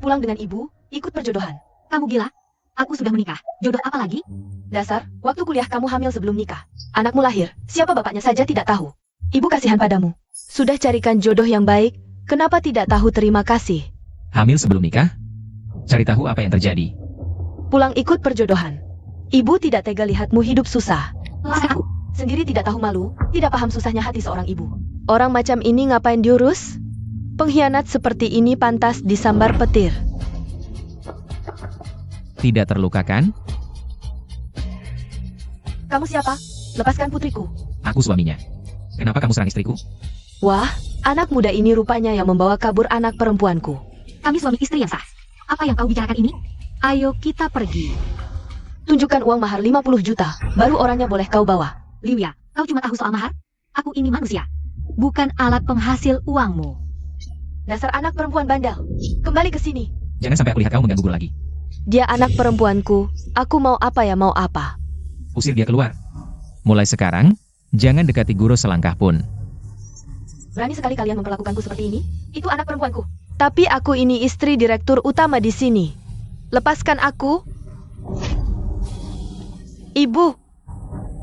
Pulang dengan ibu, ikut perjodohan. Kamu gila? Aku sudah menikah. Jodoh apa lagi? Dasar, waktu kuliah kamu hamil sebelum nikah. Anakmu lahir, siapa bapaknya saja tidak tahu. Ibu kasihan padamu. Sudah carikan jodoh yang baik, kenapa tidak tahu terima kasih? Hamil sebelum nikah? Cari tahu apa yang terjadi. Pulang ikut perjodohan. Ibu tidak tega lihatmu hidup susah. Lepaskan aku. Sendiri tidak tahu malu, tidak paham susahnya hati seorang ibu. Orang macam ini ngapain diurus? Pengkhianat seperti ini pantas disambar petir. Tidak terlukakan? Kamu siapa? Lepaskan putriku. Aku suaminya. Kenapa kamu serang istriku? Wah, anak muda ini rupanya yang membawa kabur anak perempuanku. Kami suami istri yang sah. Apa yang kau bicarakan ini? Ayo kita pergi. Tunjukkan uang mahar 50 juta, baru orangnya boleh kau bawa. Liu Ya, kau cuma tahu soal mahar? Aku ini manusia, bukan alat penghasil uangmu. Dasar anak perempuan bandel. Kembali ke sini. Jangan sampai aku lihat kamu mengganggu Guru lagi. Dia anak perempuanku. Aku mau apa ya mau apa. Usir dia keluar. Mulai sekarang, jangan dekati Guru selangkah pun. Berani sekali kalian memperlakukanku seperti ini? Itu anak perempuanku. Tapi aku ini istri direktur utama di sini. Lepaskan aku. Ibu.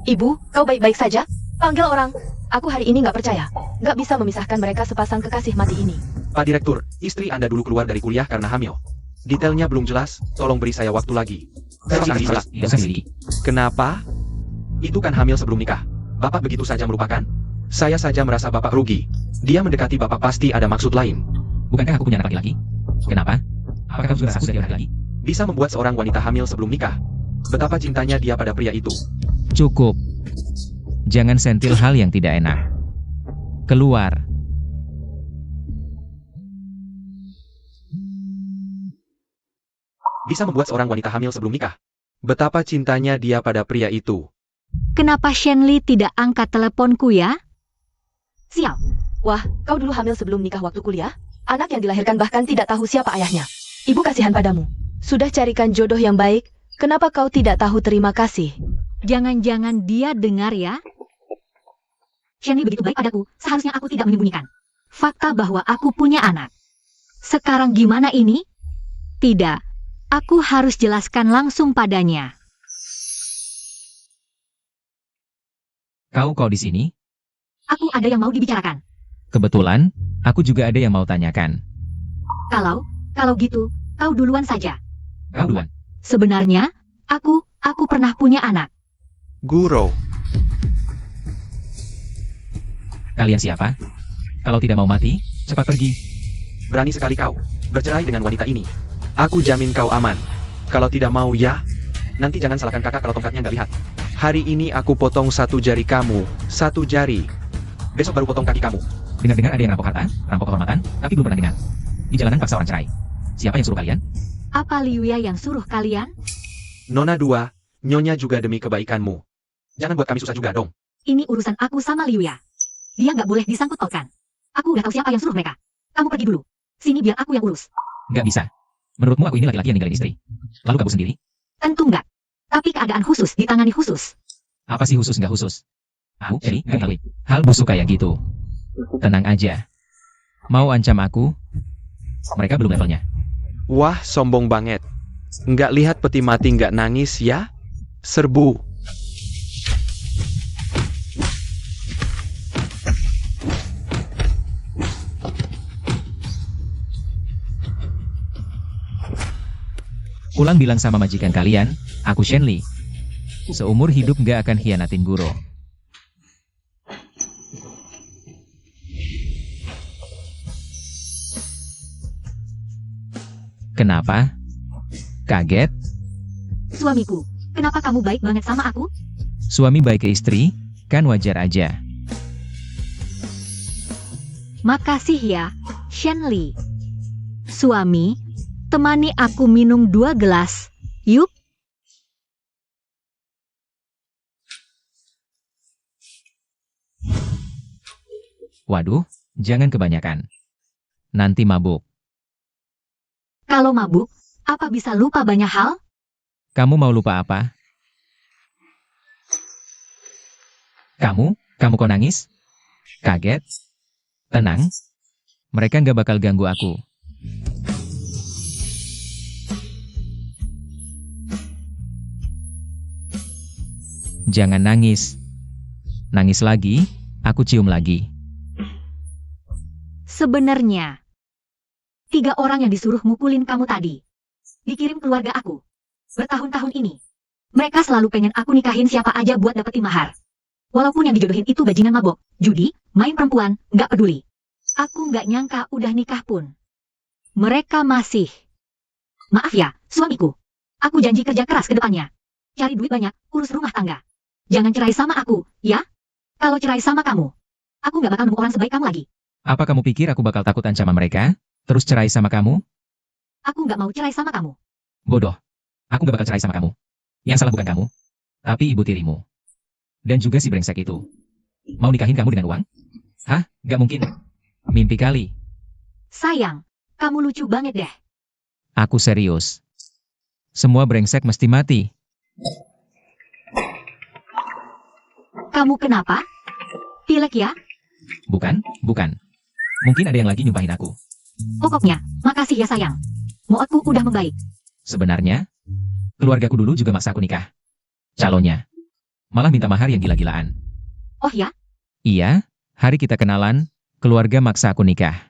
Ibu, kau baik-baik saja? Panggil orang. Aku hari ini nggak percaya. Nggak bisa memisahkan mereka sepasang kekasih mati ini. Pak Direktur, istri Anda dulu keluar dari kuliah karena hamil. Detailnya belum jelas, tolong beri saya waktu lagi. Tidak usah selidiki. Kenapa? Itu kan hamil sebelum nikah. Bapak begitu saja melupakan? Saya saja merasa Bapak rugi. Dia mendekati Bapak pasti ada maksud lain. Bukankah aku punya anak laki-laki? Kenapa? Apakah kamu sudah jadi laki-laki? Bisa membuat seorang wanita hamil sebelum nikah. Betapa cintanya dia pada pria itu. Cukup. Jangan sentil hal yang tidak enak. Keluar. Bisa membuat seorang wanita hamil sebelum nikah. Betapa cintanya dia pada pria itu. Kenapa Shenli tidak angkat teleponku ya? Sial. Wah, kau dulu hamil sebelum nikah waktu kuliah? Anak yang dilahirkan bahkan tidak tahu siapa ayahnya. Ibu kasihan padamu. Sudah carikan jodoh yang baik, kenapa kau tidak tahu terima kasih? Jangan-jangan dia dengar ya? Shenli begitu baik padaku, seharusnya aku tidak menyembunyikan fakta bahwa aku punya anak. Sekarang gimana ini? Tidak, aku harus jelaskan langsung padanya. Kau di sini? Aku ada yang mau dibicarakan. Kebetulan, aku juga ada yang mau tanyakan. Kalau gitu, kau duluan saja. Kau duluan. Sebenarnya, aku pernah punya anak. Guro, Kalian siapa? Kalau tidak mau mati, cepat pergi. berani sekali kau bercerai dengan wanita ini. Aku jamin kau aman. Kalau tidak mau ya, nanti jangan salahkan kakak kalau tongkatnya nggak lihat. Hari ini aku potong 1 jari kamu, 1 jari. Besok baru potong kaki kamu. Dengar-dengar ada yang rampok harta, rampok kehormatan, tapi belum pernah dengar. Di jalanan paksa orang cerai. Siapa yang suruh kalian? Apa Liuya yang suruh kalian? Nona 2, Nyonya juga demi kebaikanmu. Jangan buat kami susah juga dong. Ini urusan aku sama Liuya. Dia nggak boleh disangkut pautkan. Aku udah tahu siapa yang suruh mereka. Kamu pergi dulu. Sini biar aku yang urus. Nggak bisa. Menurutmu aku ini laki-laki yang ninggalin istri? Lalu kabur sendiri? Tentu nggak. Tapi keadaan khusus ditangani khusus. Apa sih khusus nggak khusus? Aku, jadi, nggak tahu. Hal busuk kayak gitu. Tenang aja. Mau ancam aku? Mereka belum levelnya. Wah, sombong banget. Nggak lihat peti mati nggak nangis ya? Serbu. Ulang bilang sama majikan kalian, aku Shenli. Seumur hidup nggak akan hianatin Guro. Kenapa? Kaget? Suamiku, kenapa kamu baik banget sama aku? Suami baik ke istri, kan wajar aja. Makasih ya, Shenli. Suami, temani aku minum 2 gelas. Yuk. Waduh, jangan kebanyakan. Nanti mabuk. Kalau mabuk, apa bisa lupa banyak hal? Kamu mau lupa apa? Kamu kok nangis? Kaget? Tenang. Mereka nggak bakal ganggu aku. Jangan nangis. Nangis lagi, aku cium lagi. Sebenarnya, 3 orang yang disuruh mukulin kamu tadi, dikirim keluarga aku. Bertahun-tahun ini, mereka selalu pengen aku nikahin siapa aja buat dapetin mahar. Walaupun yang dijodohin itu bajingan mabok, judi, main perempuan, nggak peduli. Aku nggak nyangka udah nikah pun. Mereka masih. Maaf ya, suamiku. Aku janji kerja keras ke depannya. Cari duit banyak, urus rumah tangga. Jangan cerai sama aku, ya? Kalau cerai sama kamu, aku nggak bakal nemu orang sebaik kamu lagi. Apa kamu pikir aku bakal takut ancaman mereka? Terus cerai sama kamu? Aku nggak mau cerai sama kamu. Bodoh. Aku gak bakal cerai sama kamu. Yang salah bukan kamu, tapi ibu tirimu. Dan juga si brengsek itu. Mau nikahin kamu dengan uang? Hah? Gak mungkin. Mimpi kali. Sayang, kamu lucu banget deh. Aku serius. Semua brengsek mesti mati. Kamu kenapa? Pilek ya? Bukan. Mungkin ada yang lagi nyumpahin aku. Pokoknya, makasih ya sayang. Moodku udah membaik. Sebenarnya, keluargaku dulu juga maksa aku nikah. Calonnya. Malah minta mahar yang gila-gilaan. Oh ya? Iya, hari kita kenalan, keluarga maksa aku nikah.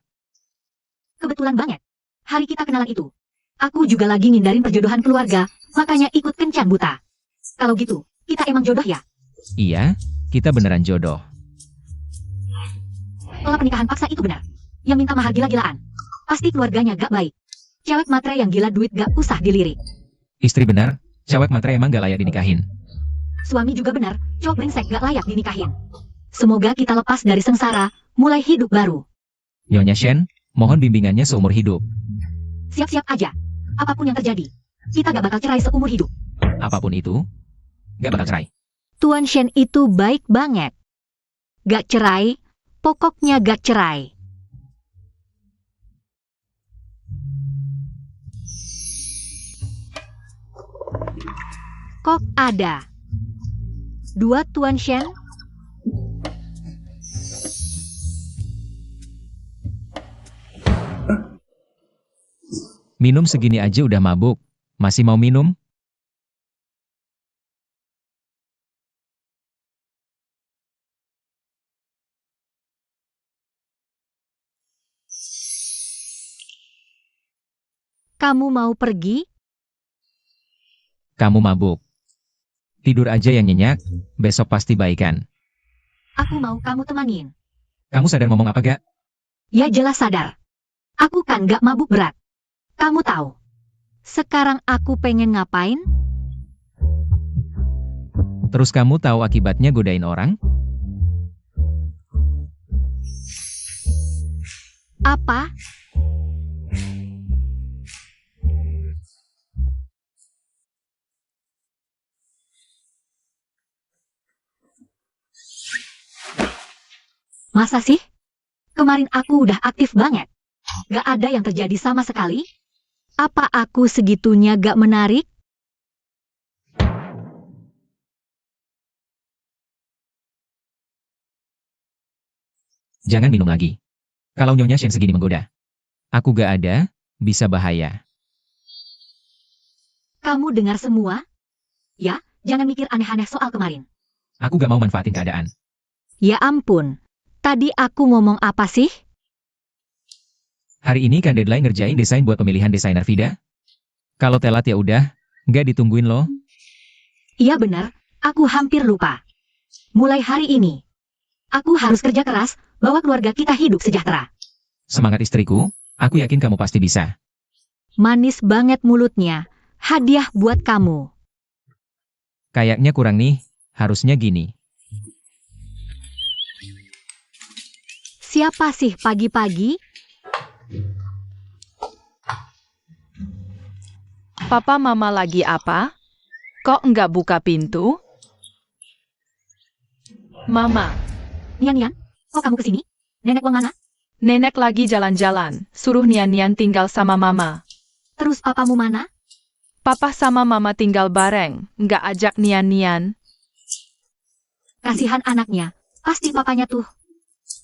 Kebetulan banget. Hari kita kenalan itu. Aku juga lagi ngindarin perjodohan keluarga, makanya ikut kencan buta. Kalau gitu, kita emang jodoh ya? Iya, kita beneran jodoh. Pola pernikahan paksa itu benar. Yang minta mahar gila-gilaan. Pasti keluarganya gak baik. Cewek matre yang gila duit gak usah dilirik. Istri benar, cewek matre emang gak layak dinikahin. Suami juga benar, cowok brengsek gak layak dinikahin. Semoga kita lepas dari sengsara, mulai hidup baru. Nyonya Shen, mohon bimbingannya seumur hidup. Siap-siap aja. Apapun yang terjadi, kita gak bakal cerai seumur hidup. Apapun itu, gak bakal cerai. Tuan Shen itu baik banget. Gak cerai, pokoknya gak cerai. Kok ada 2 Tuan Shen? Minum segini aja udah mabuk. Masih mau minum? Kamu mau pergi? Kamu mabuk. Tidur aja yang nyenyak, besok pasti baikan. Aku mau kamu temanin. Kamu sadar ngomong apa gak? Ya jelas sadar. Aku kan gak mabuk berat. Kamu tahu. Sekarang aku pengen ngapain? Terus kamu tahu akibatnya godain orang? Apa? Masa sih? Kemarin aku udah aktif banget. Gak ada yang terjadi sama sekali. Apa aku segitunya gak menarik? Jangan minum lagi. Kalau Nyonya Shen segini menggoda. Aku gak ada, bisa bahaya. Kamu dengar semua? Ya, jangan mikir aneh-aneh soal kemarin. Aku gak mau manfaatin keadaan. Ya ampun. Tadi aku ngomong apa sih? Hari ini kan deadline ngerjain desain buat pemilihan desainer Vida. Kalau telat ya udah, nggak ditungguin loh. Iya benar, aku hampir lupa. Mulai hari ini, aku harus kerja keras, bawa keluarga kita hidup sejahtera. Semangat istriku, aku yakin kamu pasti bisa. Manis banget mulutnya. Hadiah buat kamu. Kayaknya kurang nih, harusnya gini. Siapa sih pagi-pagi? Papa mama lagi apa? Kok nggak buka pintu? Mama, Nian, kok kamu kesini? Nenek Wang mana? nenek lagi jalan-jalan. Suruh Nian tinggal sama mama. Terus papamu mana? Papa sama mama tinggal bareng. Nggak ajak Nian. Kasihan anaknya. Pasti papanya tuh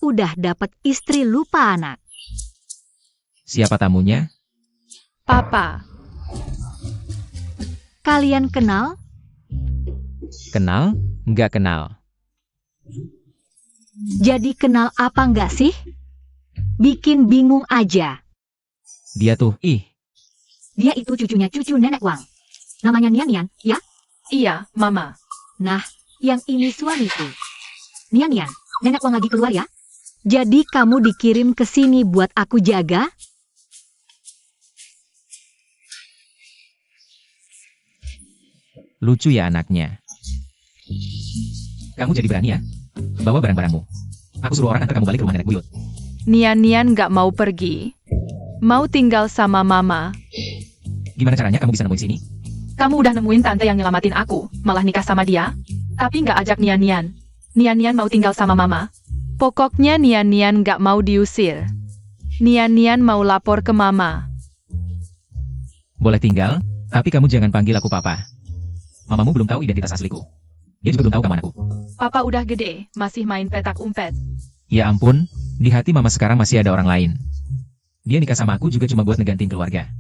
udah dapat istri lupa anak. Siapa tamunya? Papa, Kalian kenal? Kenal? Nggak kenal. Jadi kenal apa nggak sih? Bikin bingung aja. Dia tuh, Dia itu cucunya cucu Nenek Wang. Namanya Nian, ya? iya, mama. Nah, yang ini suamiku. Nian, Nenek Wang lagi keluar ya? Jadi kamu dikirim ke sini buat aku jaga? lucu ya anaknya. Kamu jadi berani ya? Bawa barang-barangmu. Aku suruh orang antar kamu balik ke rumah nenek buyut. Nian nggak mau pergi. Mau tinggal sama mama. Gimana caranya kamu bisa nemuin sini? Kamu udah nemuin tante yang nyelamatin aku, malah nikah sama dia. Tapi nggak ajak Nian. Nian mau tinggal sama mama. Pokoknya Nian nggak mau diusir. Nian mau lapor ke mama. Boleh tinggal, tapi kamu jangan panggil aku papa. Mamamu belum tahu identitas asliku. Dia juga belum tahu kamu anakku. Papa udah gede, masih main petak umpet. Ya ampun, di hati mama sekarang masih ada orang lain. Dia nikah sama aku juga cuma buat ngegantiin keluarga.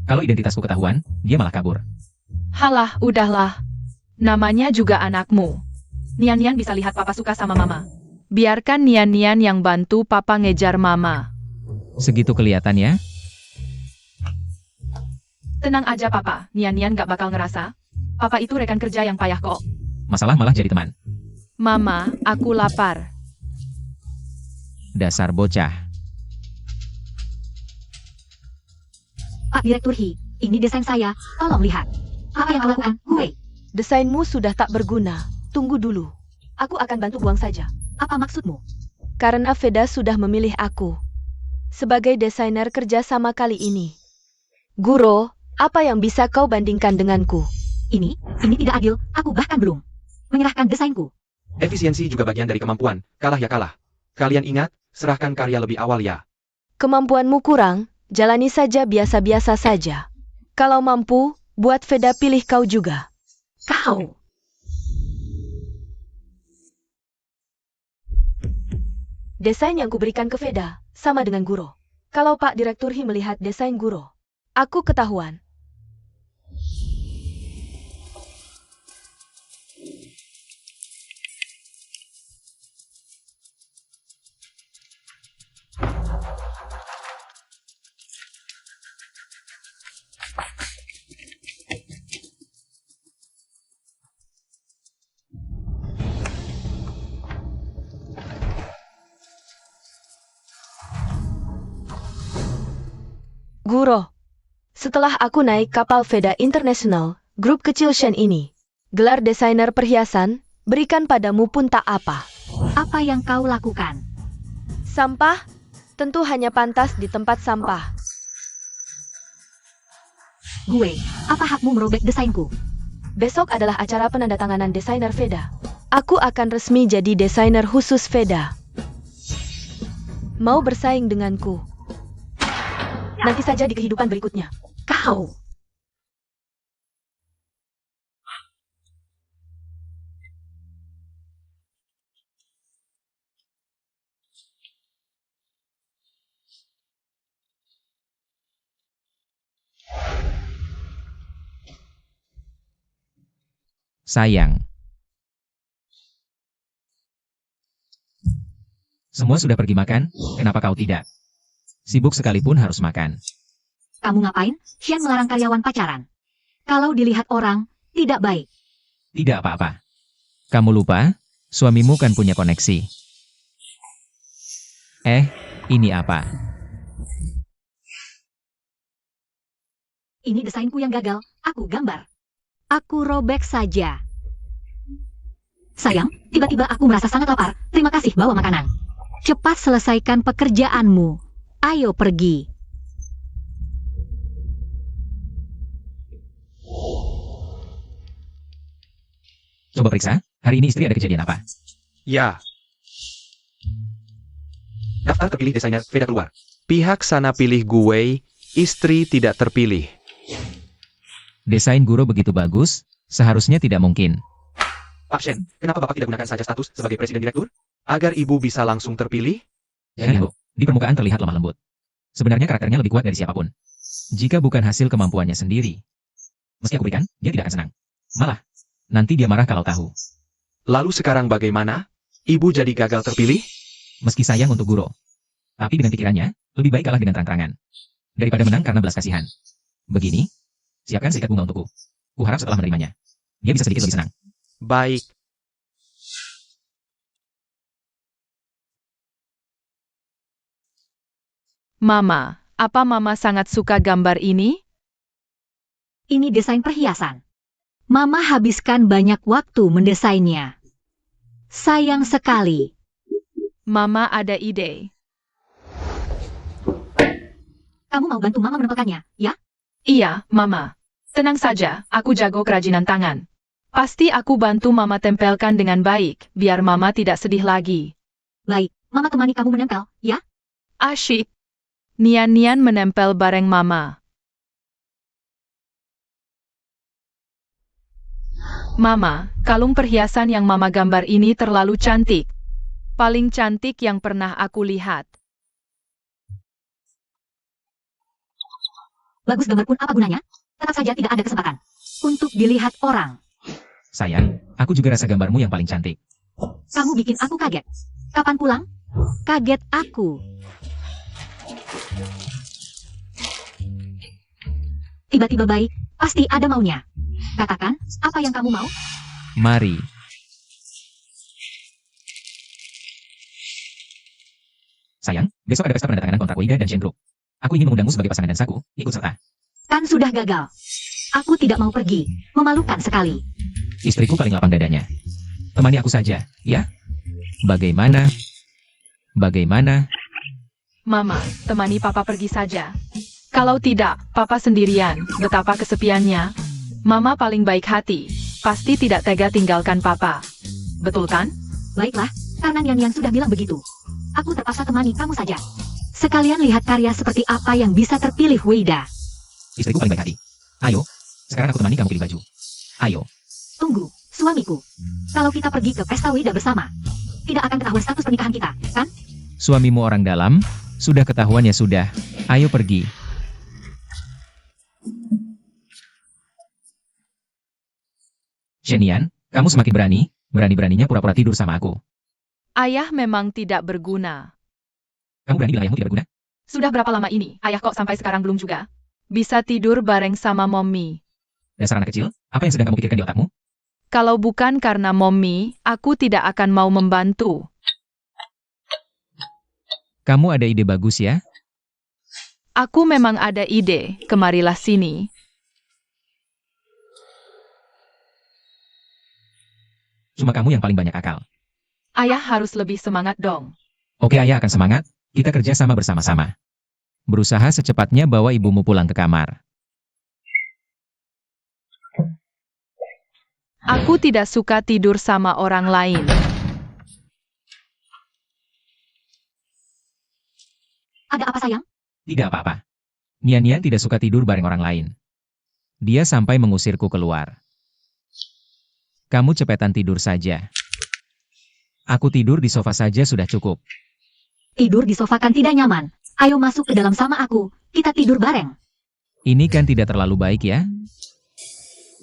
Kalau identitasku ketahuan, dia malah kabur. Halah, udahlah. Namanya juga anakmu. Nian bisa lihat papa suka sama mama. Biarkan Nian yang bantu papa ngejar mama. Segitu kelihatan ya? Tenang aja papa, Nian gak bakal ngerasa. Papa itu rekan kerja yang payah kok. Masalah malah jadi teman. Mama, aku lapar. Dasar bocah. Pak Direktur Hi, ini desain saya. Tolong lihat. Apa yang kau lakukan, Hui? Desainmu sudah tak berguna. Tunggu dulu. Aku akan bantu buang saja. Apa maksudmu? Karena Veda sudah memilih aku sebagai desainer kerjasama kali ini. Guro, apa yang bisa kau bandingkan denganku? Ini tidak adil. Aku bahkan belum menyerahkan desainku. Efisiensi juga bagian dari kemampuan. Kalah ya kalah. Kalian ingat, serahkan karya lebih awal ya. Kemampuanmu kurang, jalani saja biasa-biasa saja. Kalau mampu, buat Veda pilih kau juga. Kau. Desain yang kuberikan ke Veda, sama dengan Guro. Kalau Pak Direktur Hi melihat desain Guro, Aku ketahuan. Guru, setelah aku naik kapal Veda International, grup kecil Shen ini, gelar desainer perhiasan, berikan padamu pun tak apa. Apa yang kau lakukan? Sampah, tentu hanya pantas di tempat sampah. Gue, apa hakmu merobek desainku? Besok adalah acara penandatanganan desainer Veda. Aku akan resmi jadi desainer khusus Veda. Mau bersaing denganku? Nanti saja di kehidupan berikutnya. Kau. Sayang. Semua sudah pergi makan, kenapa kau tidak? Sibuk sekalipun harus makan. Kamu ngapain? Shen melarang karyawan pacaran. Kalau dilihat orang, tidak baik. Tidak apa-apa. Kamu lupa, suamimu kan punya koneksi. Ini apa? Ini desainku yang gagal, aku gambar. Aku robek saja. Sayang, tiba-tiba aku merasa sangat lapar. Terima kasih, bawa makanan. Cepat selesaikan pekerjaanmu. Ayo pergi. Coba periksa, hari ini istri ada kejadian apa? Ya. Daftar terpilih desainer Veda keluar. Pihak sana pilih gue, istri tidak terpilih. Desain guru begitu bagus, seharusnya tidak mungkin. Pak Shen, kenapa Bapak tidak gunakan saja status sebagai presiden direktur? Agar ibu bisa langsung terpilih? Jangan, Bu. Di permukaan terlihat lemah lembut. Sebenarnya karakternya lebih kuat dari siapapun. Jika bukan hasil kemampuannya sendiri. Meski aku berikan, dia tidak akan senang. Malah, nanti dia marah kalau tahu. Lalu sekarang bagaimana? Ibu jadi gagal terpilih? Meski sayang untuk guru. Tapi dengan pikirannya, lebih baik kalah dengan terang-terangan. Daripada menang karena belas kasihan. Begini, siapkan seikat bunga untukku. Kuharap setelah menerimanya, dia bisa sedikit lebih senang. Baik. Mama, apa Mama sangat suka gambar ini? Ini desain perhiasan. Mama habiskan banyak waktu mendesainnya. Sayang sekali. Mama ada ide. Kamu mau bantu Mama menempelkannya, ya? Iya, Mama. Tenang saja, aku jago kerajinan tangan. Pasti aku bantu Mama tempelkan dengan baik, biar Mama tidak sedih lagi. Baik, Mama temani kamu menempel, ya? Asyik. Nian-nian menempel bareng Mama. Mama, kalung perhiasan yang Mama gambar ini terlalu cantik. Paling cantik yang pernah aku lihat. Bagus gambar pun apa gunanya? Tetap saja tidak ada kesempatan untuk dilihat orang. Sayang, aku juga rasa gambarmu yang paling cantik. Kamu bikin aku kaget. Kapan pulang? Kaget aku. Tiba-tiba baik, pasti ada maunya. Katakan, apa yang kamu mau? Mari. Sayang, besok ada pesta penandatanganan kontrak Weida dan Shen Group. Aku ingin mengundangmu sebagai pasangan dan saku, ikut serta. Kan sudah gagal. Aku tidak mau pergi. Memalukan sekali. Istriku paling lapang dadanya. Temani aku saja, ya? Bagaimana? Bagaimana? Mama, temani Papa pergi saja. Kalau tidak, Papa sendirian, betapa kesepiannya. Mama paling baik hati, pasti tidak tega tinggalkan Papa. Betul kan? Baiklah, karena Nian sudah bilang begitu. Aku terpaksa temani kamu saja. Sekalian lihat karya seperti apa yang bisa terpilih Weida. Istriku paling baik hati. Ayo, sekarang aku temani kamu pilih baju. Ayo. Tunggu, suamiku. Kalau kita pergi ke pesta Weida bersama, tidak akan ketahuan status pernikahan kita, kan? Suamimu orang dalam, sudah ketahuan ya sudah. Ayo pergi. Shenian, kamu semakin berani-beraninya pura-pura tidur sama aku. Ayah memang tidak berguna. Kamu berani bilang ayahmu tidak berguna? Sudah berapa lama ini, ayah kok sampai sekarang belum juga? Bisa tidur bareng sama mommy. Dasar anak kecil, apa yang sedang kamu pikirkan di otakmu? Kalau bukan karena mommy, aku tidak akan mau membantu. Kamu ada ide bagus ya? Aku memang ada ide, kemarilah sini. Cuma kamu yang paling banyak akal. Ayah harus lebih semangat dong. Oke, ayah akan semangat. Kita kerja sama bersama-sama. Berusaha secepatnya bawa ibumu pulang ke kamar. Aku tidak suka tidur sama orang lain. Ada apa sayang? Tidak apa-apa. Nian-Nian tidak suka tidur bareng orang lain. Dia sampai mengusirku keluar. Kamu cepetan tidur saja. Aku tidur di sofa saja sudah cukup. Tidur di sofa kan tidak nyaman. Ayo masuk ke dalam sama aku. Kita tidur bareng. Ini kan tidak terlalu baik ya?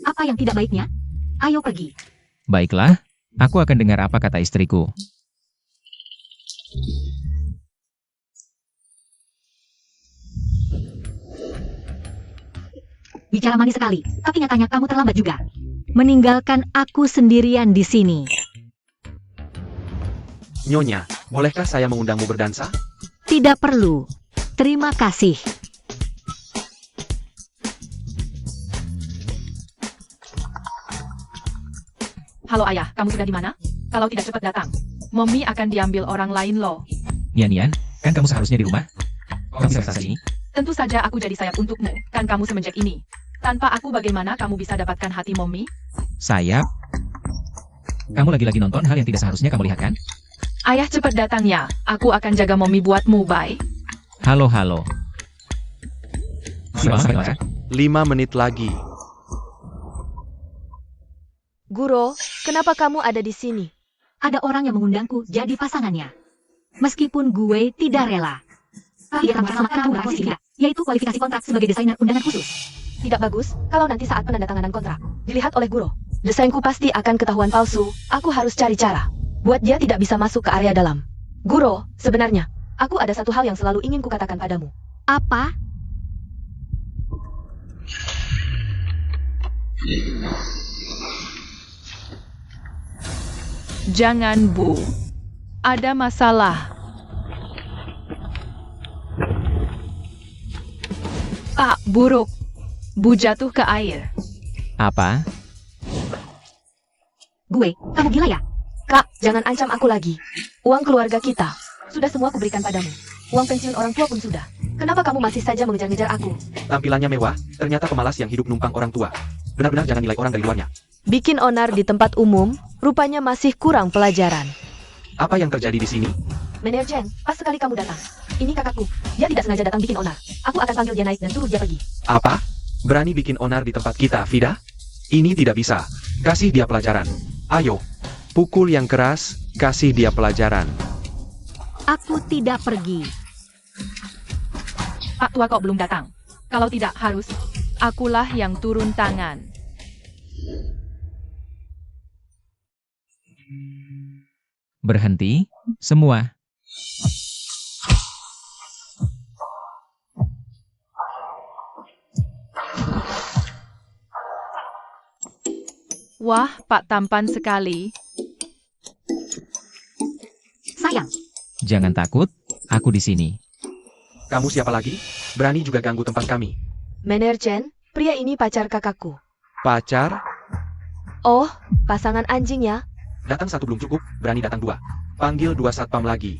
Apa yang tidak baiknya? Ayo pergi. Baiklah, aku akan dengar apa kata istriku. Bicara manis sekali, tapi nyatanya kamu terlambat juga. Meninggalkan aku sendirian di sini. Nyonya, bolehkah saya mengundangmu berdansa? Tidak perlu. Terima kasih. Halo ayah, kamu sudah di mana? Kalau tidak cepat datang, mommy akan diambil orang lain loh. Nian-Nian, kan kamu seharusnya di rumah? Kamu bisa datang sini? Tentu saja aku jadi sayap untukmu, kan kamu semenjak ini. Tanpa aku bagaimana kamu bisa dapatkan hati mommy? Sayap? Kamu lagi-lagi nonton hal yang tidak seharusnya kamu lihat kan? Ayah cepat datang ya, aku akan jaga mommy buatmu, bye. Halo. Sampai kelar. 5 menit lagi. Guro, kenapa kamu ada di sini? Ada orang yang mengundangku jadi pasangannya. Meskipun gue tidak rela. Dia akan bersama kamu berposisi tidak, yaitu kualifikasi kontrak sebagai desainer undangan khusus. Tidak bagus, kalau nanti saat penandatanganan kontrak, dilihat oleh Guro. Desainku pasti akan ketahuan palsu, aku harus cari cara. Buat dia tidak bisa masuk ke area dalam. Guro, sebenarnya, aku ada satu hal yang selalu ingin kukatakan padamu. Apa? Jangan, Bu. Ada masalah. Ah, buruk. Bu jatuh ke air. Apa? Gue, kamu gila ya? Kak, jangan ancam aku lagi. Uang keluarga kita, sudah semua kuberikan padamu. Uang pensiun orang tua pun sudah. Kenapa kamu masih saja mengejar-ngejar aku? Tampilannya mewah, ternyata pemalas yang hidup numpang orang tua. Benar-benar jangan nilai orang dari luarnya. Bikin onar di tempat umum, rupanya masih kurang pelajaran. Apa yang terjadi di sini? Manajer Chen, pas sekali kamu datang. Ini kakakku, dia tidak sengaja datang bikin onar. Aku akan panggil dia naik dan suruh dia pergi. Apa? Berani bikin onar di tempat kita, Vida? Ini tidak bisa. Kasih dia pelajaran. Ayo. Pukul yang keras, kasih dia pelajaran. Aku tidak pergi. Pak tua kok belum datang? Kalau tidak harus, akulah yang turun tangan. Berhenti, semua. Wah, Pak tampan sekali. Sayang, Jangan takut, aku di sini. Kamu siapa lagi? Berani juga ganggu tempat kami. Manajer Chen, pria ini pacar kakakku. Pacar? Oh, pasangan anjing ya. Datang satu belum cukup, berani datang dua. Panggil 2 satpam lagi.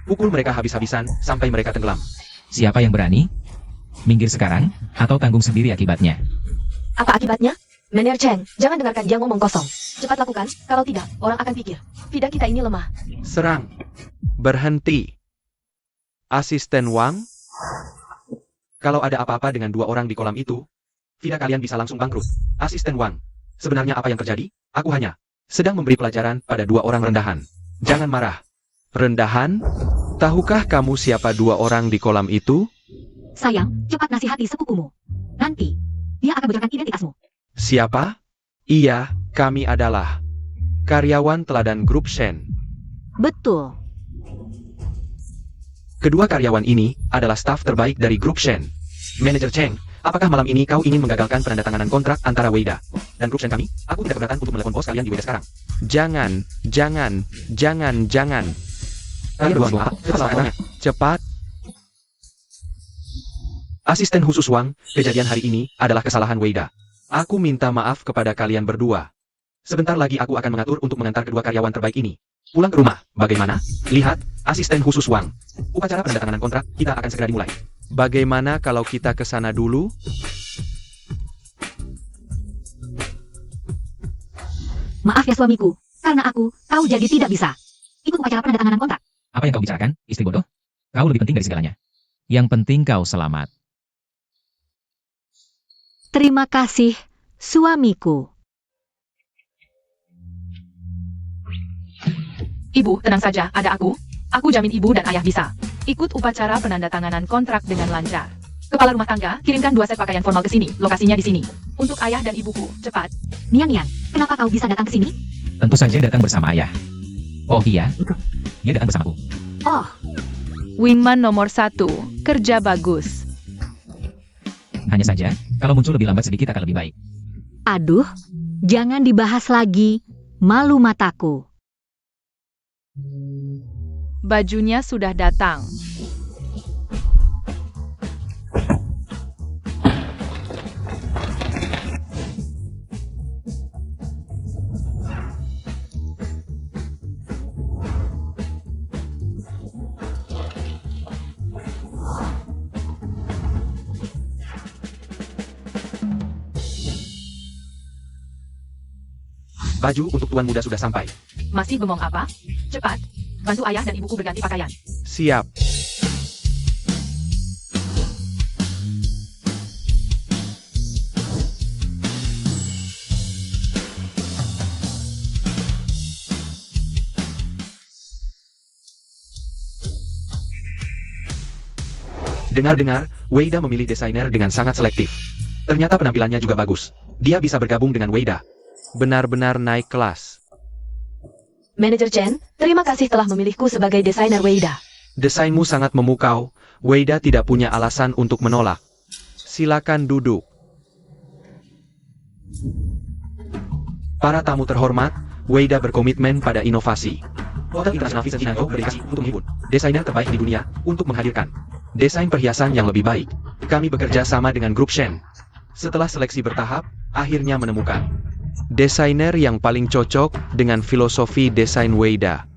Pukul mereka habis-habisan, sampai mereka tenggelam. Siapa yang berani? Minggir sekarang, atau tanggung sendiri akibatnya. Apa akibatnya? Manajer Chen, jangan dengarkan dia ngomong kosong. Cepat lakukan, kalau tidak, orang akan pikir. Vida kita ini lemah. Serang. Berhenti. Asisten Wang? Kalau ada apa-apa dengan 2 orang di kolam itu, Vida kalian bisa langsung bangkrut. Asisten Wang. Sebenarnya apa yang terjadi? Aku hanya sedang memberi pelajaran pada 2 orang rendahan. Jangan marah. Rendahan? Tahukah kamu siapa 2 orang di kolam itu? sayang, cepat nasihati sepupumu. Nanti, dia akan bocorkan identitasmu. Siapa? Iya, Kami adalah karyawan teladan grup Shen. Betul. Kedua karyawan ini adalah staf terbaik dari grup Shen. Manajer Cheng, apakah malam ini kau ingin menggagalkan penandatanganan kontrak antara Weida dan grup Shen kami? Aku tidak keberatan untuk menelepon bos kalian di Weida sekarang. Jangan. Kalian berdua apa? Cepat. Asisten khusus Wang, kejadian hari ini adalah kesalahan Weida. Aku minta maaf kepada kalian berdua. Sebentar lagi aku akan mengatur untuk mengantar kedua karyawan terbaik ini pulang ke rumah. Bagaimana? Lihat, asisten khusus Wang. Upacara penandatanganan kontrak kita akan segera dimulai. Bagaimana kalau kita ke sana dulu? Maaf ya suamiku, karena kau jadi tidak bisa ikut upacara penandatanganan kontrak. Apa yang kau bicarakan, istri bodoh? Kau lebih penting dari segalanya. Yang penting kau selamat. Terima kasih, suamiku. Ibu, tenang saja, ada aku. Aku jamin ibu dan ayah bisa ikut upacara penandatanganan kontrak dengan lancar. Kepala rumah tangga, kirimkan 2 set pakaian formal ke sini. Lokasinya di sini. Untuk ayah dan ibuku, cepat. Nian, kenapa kau bisa datang ke sini? Tentu saja datang bersama ayah. Oh iya, dia datang bersamaku. Oh, Wingman nomor 1, kerja bagus. Hanya saja, kalau muncul lebih lambat sedikit akan lebih baik. aduh, jangan dibahas lagi. Malu mataku. Bajunya sudah datang. Baju untuk tuan muda sudah sampai. Masih bengong apa? Cepat, bantu ayah dan ibuku berganti pakaian. Siap. Dengar-dengar, Weida memilih desainer dengan sangat selektif. Ternyata penampilannya juga bagus. Dia bisa bergabung dengan Weida. Benar-benar naik kelas. Manajer Chen, terima kasih telah memilihku sebagai desainer Weida. Desainmu sangat memukau. Weida tidak punya alasan untuk menolak. Silakan duduk. Para tamu terhormat, Weida berkomitmen pada inovasi. Hotel Internasional Vincent Chinango berdedikasi untuk menghibur desainer terbaik di dunia untuk menghadirkan desain perhiasan yang lebih baik. Kami bekerja sama dengan grup Shen. Setelah seleksi bertahap, akhirnya menemukan desainer yang paling cocok dengan filosofi desain Weida.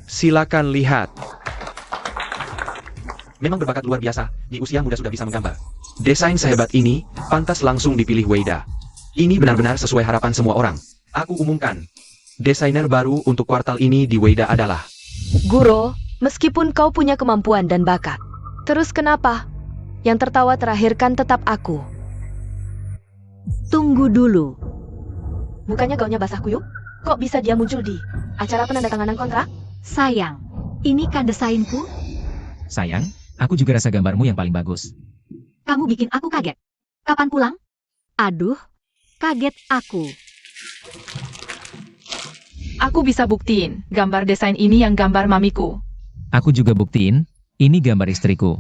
Silakan lihat. Memang berbakat luar biasa, di usia muda sudah bisa menggambar. Desain sehebat ini, pantas langsung dipilih Weida. Ini benar-benar sesuai harapan semua orang. Aku umumkan, desainer baru untuk kuartal ini di Weida adalah Guro, meskipun kau punya kemampuan dan bakat, terus kenapa? Yang tertawa terakhir kan tetap aku. Tunggu dulu. Bukannya gaunnya basah kuyup? Kok bisa dia muncul di acara penandatanganan kontrak? Sayang, ini kan desainku. Sayang, aku juga rasa gambarmu yang paling bagus. Kamu bikin aku kaget. Kapan pulang? Aduh, kaget aku. Aku bisa buktiin, gambar desain ini yang gambar mamiku. Aku juga buktiin, ini gambar istriku.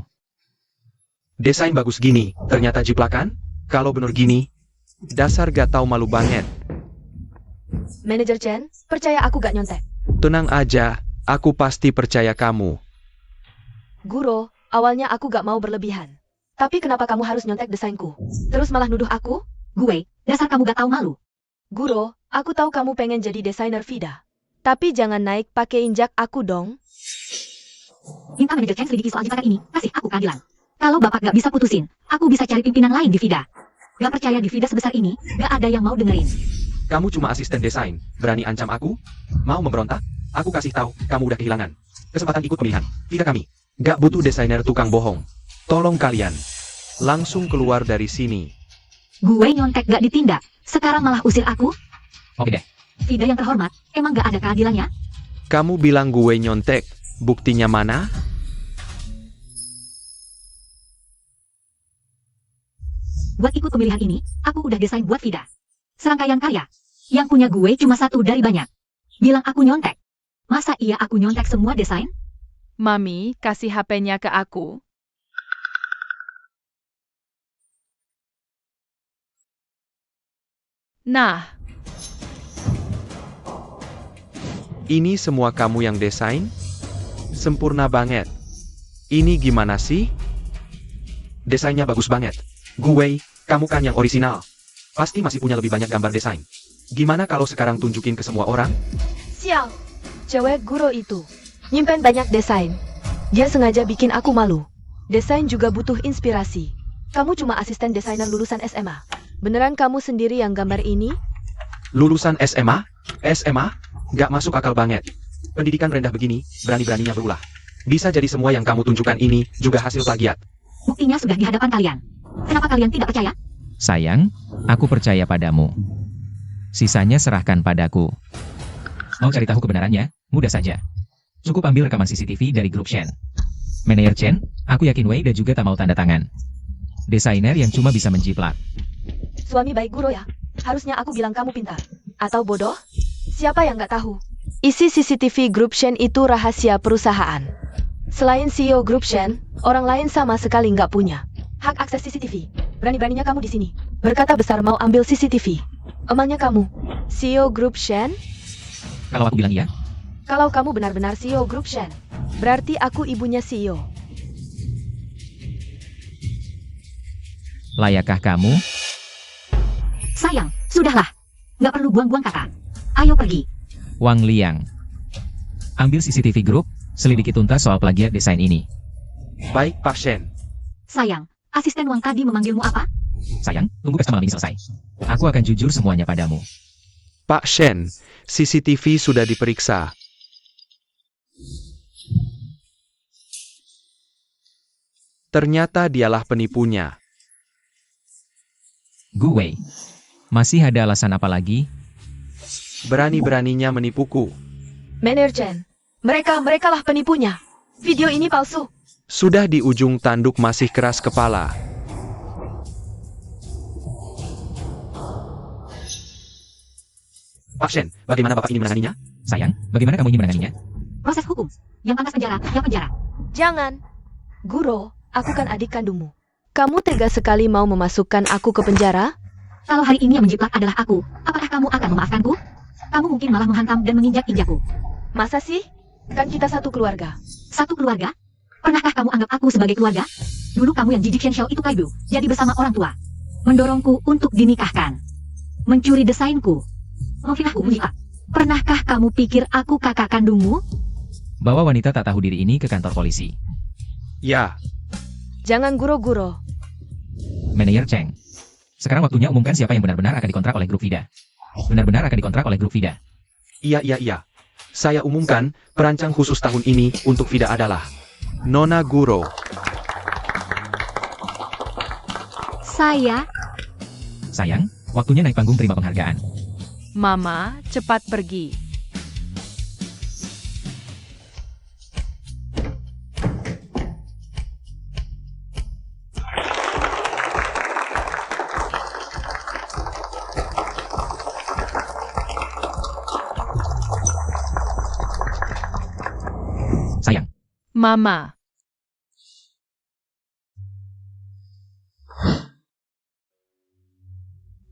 desain bagus gini, ternyata jiplakan? Kalau bener gini, dasar gak tahu malu banget. Manajer Chen, percaya aku gak nyontek. Tenang aja, aku pasti percaya kamu. Guro, awalnya aku gak mau berlebihan. Tapi kenapa kamu harus nyontek desainku? Terus malah nuduh aku? Gue, dasar kamu gak tahu malu. Guro, aku tahu kamu pengen jadi desainer Vida. Tapi jangan naik pakai injak aku dong. Minta manajer Chen selidiki soal jiplakan ini, kasih aku keadilan. Kalau bapak gak bisa putusin, aku bisa cari pimpinan lain di Vida. Gak percaya di Vida sebesar ini, gak ada yang mau dengerin. Kamu cuma asisten desain, berani ancam aku? Mau memberontak? Aku kasih tahu, kamu udah kehilangan kesempatan ikut pemilihan Vida kami. Gak butuh desainer tukang bohong. Tolong kalian, langsung keluar dari sini. Gue nyontek gak ditindak, sekarang malah usir aku? Oke deh. Vida yang terhormat, emang gak ada keadilannya? Kamu bilang gue nyontek, buktinya mana? Buat ikut pemilihan ini, aku udah desain buat Vida. Serangkaian karya. Yang punya gue cuma satu dari banyak. Bilang aku nyontek. Masa iya aku nyontek semua desain? Mami, kasih HP-nya ke aku. Nah, Ini semua kamu yang desain? Sempurna banget. Ini gimana sih? Desainnya bagus banget. Gue, kamu kan yang orisinal. Pasti masih punya lebih banyak gambar desain. Gimana kalau sekarang tunjukin ke semua orang? Sial, cewek Guro itu. Nyimpen banyak desain. Dia sengaja bikin aku malu. Desain juga butuh inspirasi. Kamu cuma asisten desainer lulusan SMA. Beneran kamu sendiri yang gambar ini? Lulusan SMA? SMA? Gak masuk akal banget. Pendidikan rendah begini, berani-beraninya berulah. Bisa jadi semua yang kamu tunjukkan ini juga hasil plagiat. Buktinya sudah di hadapan kalian. Kenapa kalian tidak percaya? Sayang, aku percaya padamu. Sisanya serahkan padaku. Mau cari tahu kebenarannya? Mudah saja. Cukup ambil rekaman CCTV dari grup Shen. Manajer Chen, aku yakin Wei dan juga tak mau tanda tangan. Desainer yang cuma bisa menjiplak. Suami baik Guro ya. Harusnya aku bilang kamu pintar. Atau bodoh? Siapa yang nggak tahu? Isi CCTV grup Shen itu rahasia perusahaan. Selain CEO grup Shen, orang lain sama sekali nggak punya hak akses CCTV. Berani-beraninya kamu di sini. Berkata besar mau ambil CCTV. Emangnya kamu CEO grup Shen? Kalau aku bilang iya, Kalau kamu benar-benar CEO grup Shen, berarti aku ibunya CEO. layakkah kamu? Sayang, sudahlah. Nggak perlu buang-buang kata. Ayo pergi. Wang Liang. Ambil CCTV grup, selidiki tuntas soal plagiat desain ini. Baik, Pak Shen. Sayang, asisten Wang tadi memanggilmu apa? Sayang, tunggu pesta malam ini selesai. Aku akan jujur semuanya padamu. Pak Shen, CCTV sudah diperiksa. Ternyata dialah penipunya. Gu Wei. Masih ada alasan apa lagi? Berani-beraninya menipuku. Manajer Chen, mereka lah penipunya. Video ini palsu. Sudah di ujung tanduk masih keras kepala. Pak Shen, bagaimana Bapak ini menanganinya? Sayang, bagaimana kamu ingin menanganinya? Proses hukum. Yang pantas penjara, yang penjara. Jangan. Guro, aku kan adik kandungmu. Kamu tega sekali mau memasukkan aku ke penjara? Kalau hari ini yang menjiplak adalah aku, apakah kamu akan memaafkanku? Kamu mungkin malah menghantam dan menginjak-injakku. Masa sih? Kan kita satu keluarga. Satu keluarga? Pernahkah kamu anggap aku sebagai keluarga? Dulu kamu yang jijik Shen Xiao itu kaibu, jadi bersama orang tua. Mendorongku untuk dinikahkan. Mencuri desainku. Memfitnahku menjiplak. Pernahkah kamu pikir aku kakak kandungmu? Bawa wanita tak tahu diri ini ke kantor polisi. Ya, Jangan guro-guro. Manajer Cheng. Sekarang waktunya umumkan siapa yang benar-benar akan dikontrak oleh grup Vida. Benar-benar akan dikontrak oleh grup Vida. iya. Saya umumkan, perancang khusus tahun ini untuk Vida adalah Nona Guro. Saya, Sayang, waktunya naik panggung terima penghargaan. Mama, cepat pergi. Sayang, Mama,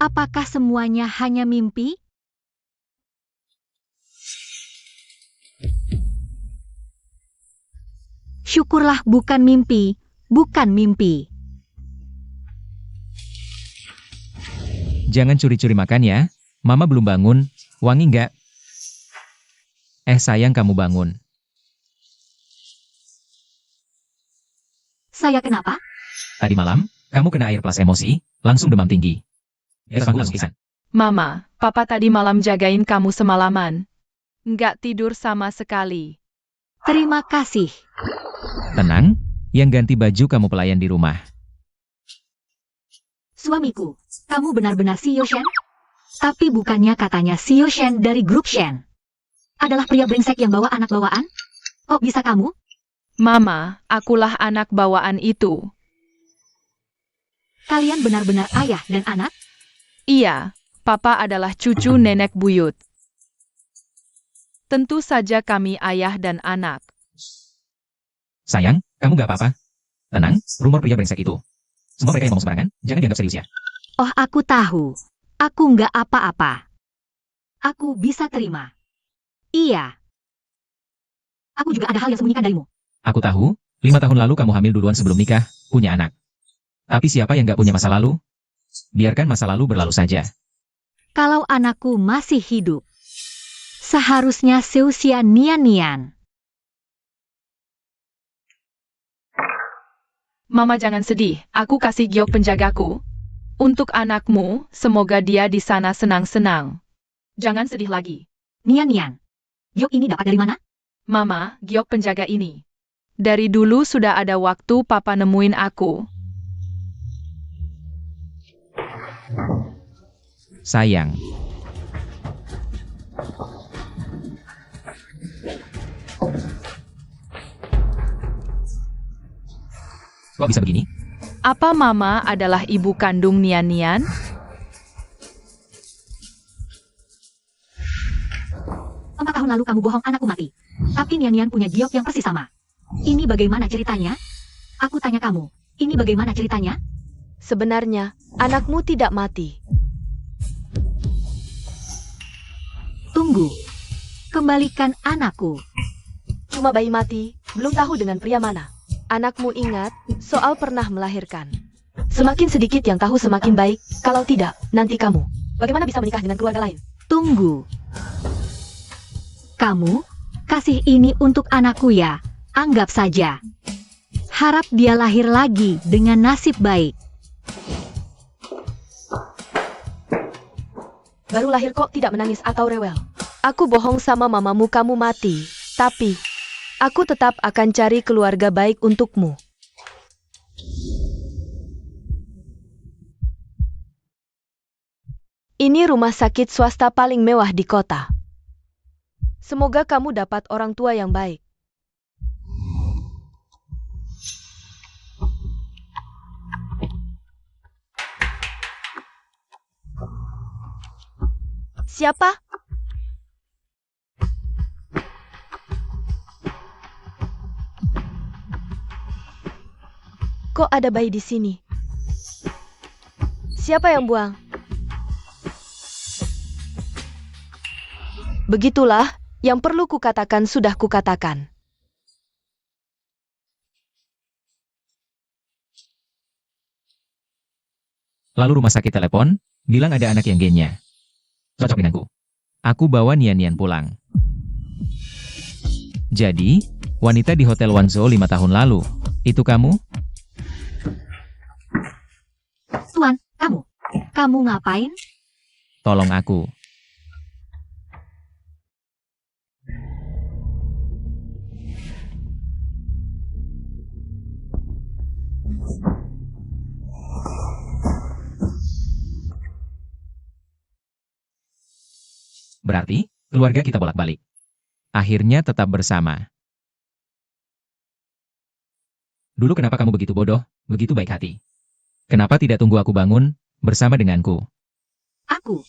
apakah semuanya hanya mimpi? Syukurlah bukan mimpi, bukan mimpi. jangan curi-curi makan ya. Mama belum bangun. Wangi nggak? Sayang kamu bangun. Saya kenapa? Tadi malam, kamu kena air plus emosi, langsung demam tinggi. Panggung langsung pingsan. Mama, Papa tadi malam jagain kamu semalaman. Nggak tidur sama sekali. Terima kasih. Tenang, yang ganti baju kamu pelayan di rumah. Suamiku, kamu benar-benar CEO Shen? Tapi bukannya katanya CEO Shen dari grup Shen? Adalah pria brengsek yang bawa anak bawaan? Kok bisa kamu? Mama, akulah anak bawaan itu. Kalian benar-benar ayah dan anak? Iya, Papa adalah cucu nenek buyut. Tentu saja kami ayah dan anak. Sayang, kamu gak apa-apa. Tenang, rumor pria brengsek itu. Semua mereka yang ngomong sembarangan, jangan dianggap serius ya. Oh, aku tahu. Aku nggak apa-apa. Aku bisa terima. Iya. Aku juga ada hal yang sembunyikan darimu. Aku tahu, 5 tahun lalu kamu hamil duluan sebelum nikah, punya anak. Tapi siapa yang gak punya masa lalu? Biarkan masa lalu berlalu saja. Kalau anakku masih hidup, seharusnya seusia Nian-Nian. Mama jangan sedih, aku kasih giok penjagaku. Untuk anakmu, semoga dia di sana senang-senang. Jangan sedih lagi. Nian-Nian, giok ini dapat dari mana? Mama, giok penjaga ini. Dari dulu sudah ada waktu papa nemuin aku. Sayang. Kok bisa begini? Apa mama adalah ibu kandung Nian-Nian? 4 tahun lalu kamu bohong anakku mati. Tapi Nian-Nian punya giok yang persis sama. Ini bagaimana ceritanya? Aku tanya kamu, ini bagaimana ceritanya? Sebenarnya, anakmu tidak mati. Tunggu. Kembalikan anakku. Cuma bayi mati, belum tahu dengan pria mana. Anakmu ingat soal pernah melahirkan. Semakin sedikit yang tahu semakin baik, kalau tidak, nanti kamu. Bagaimana bisa menikah dengan keluarga lain? Tunggu. Kamu kasih ini untuk anakku ya. Anggap saja. Harap dia lahir lagi dengan nasib baik. Baru lahir kok tidak menangis atau rewel. Aku bohong sama mamamu kamu mati. Tapi, aku tetap akan cari keluarga baik untukmu. Ini rumah sakit swasta paling mewah di kota. Semoga kamu dapat orang tua yang baik. Siapa? Kok ada bayi di sini? Siapa yang buang? Begitulah, yang perlu kukatakan sudah kukatakan. Lalu rumah sakit telepon, bilang ada anak yang gennya. Cocok denganku. Aku bawa Nian-Nian pulang. Jadi, wanita di Hotel Wanzhou 5 tahun lalu, itu kamu? Tuan, kamu. Kamu ngapain? Tolong aku. Berarti, keluarga kita bolak-balik. Akhirnya tetap bersama. Dulu kenapa kamu begitu bodoh, begitu baik hati? Kenapa tidak tunggu aku bangun, bersama denganku? Aku.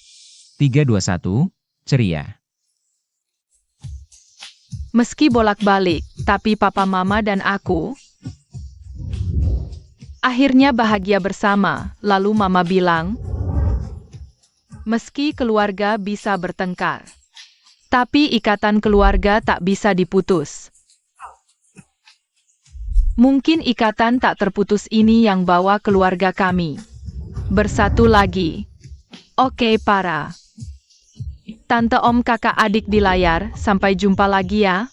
3, 2, 1, ceria. Meski bolak-balik, tapi papa mama dan aku akhirnya bahagia bersama. Lalu mama bilang, meski keluarga bisa bertengkar, tapi ikatan keluarga tak bisa diputus. Mungkin ikatan tak terputus ini yang bawa keluarga kami bersatu lagi. Oke para Tante Om kakak adik di layar, sampai jumpa lagi ya.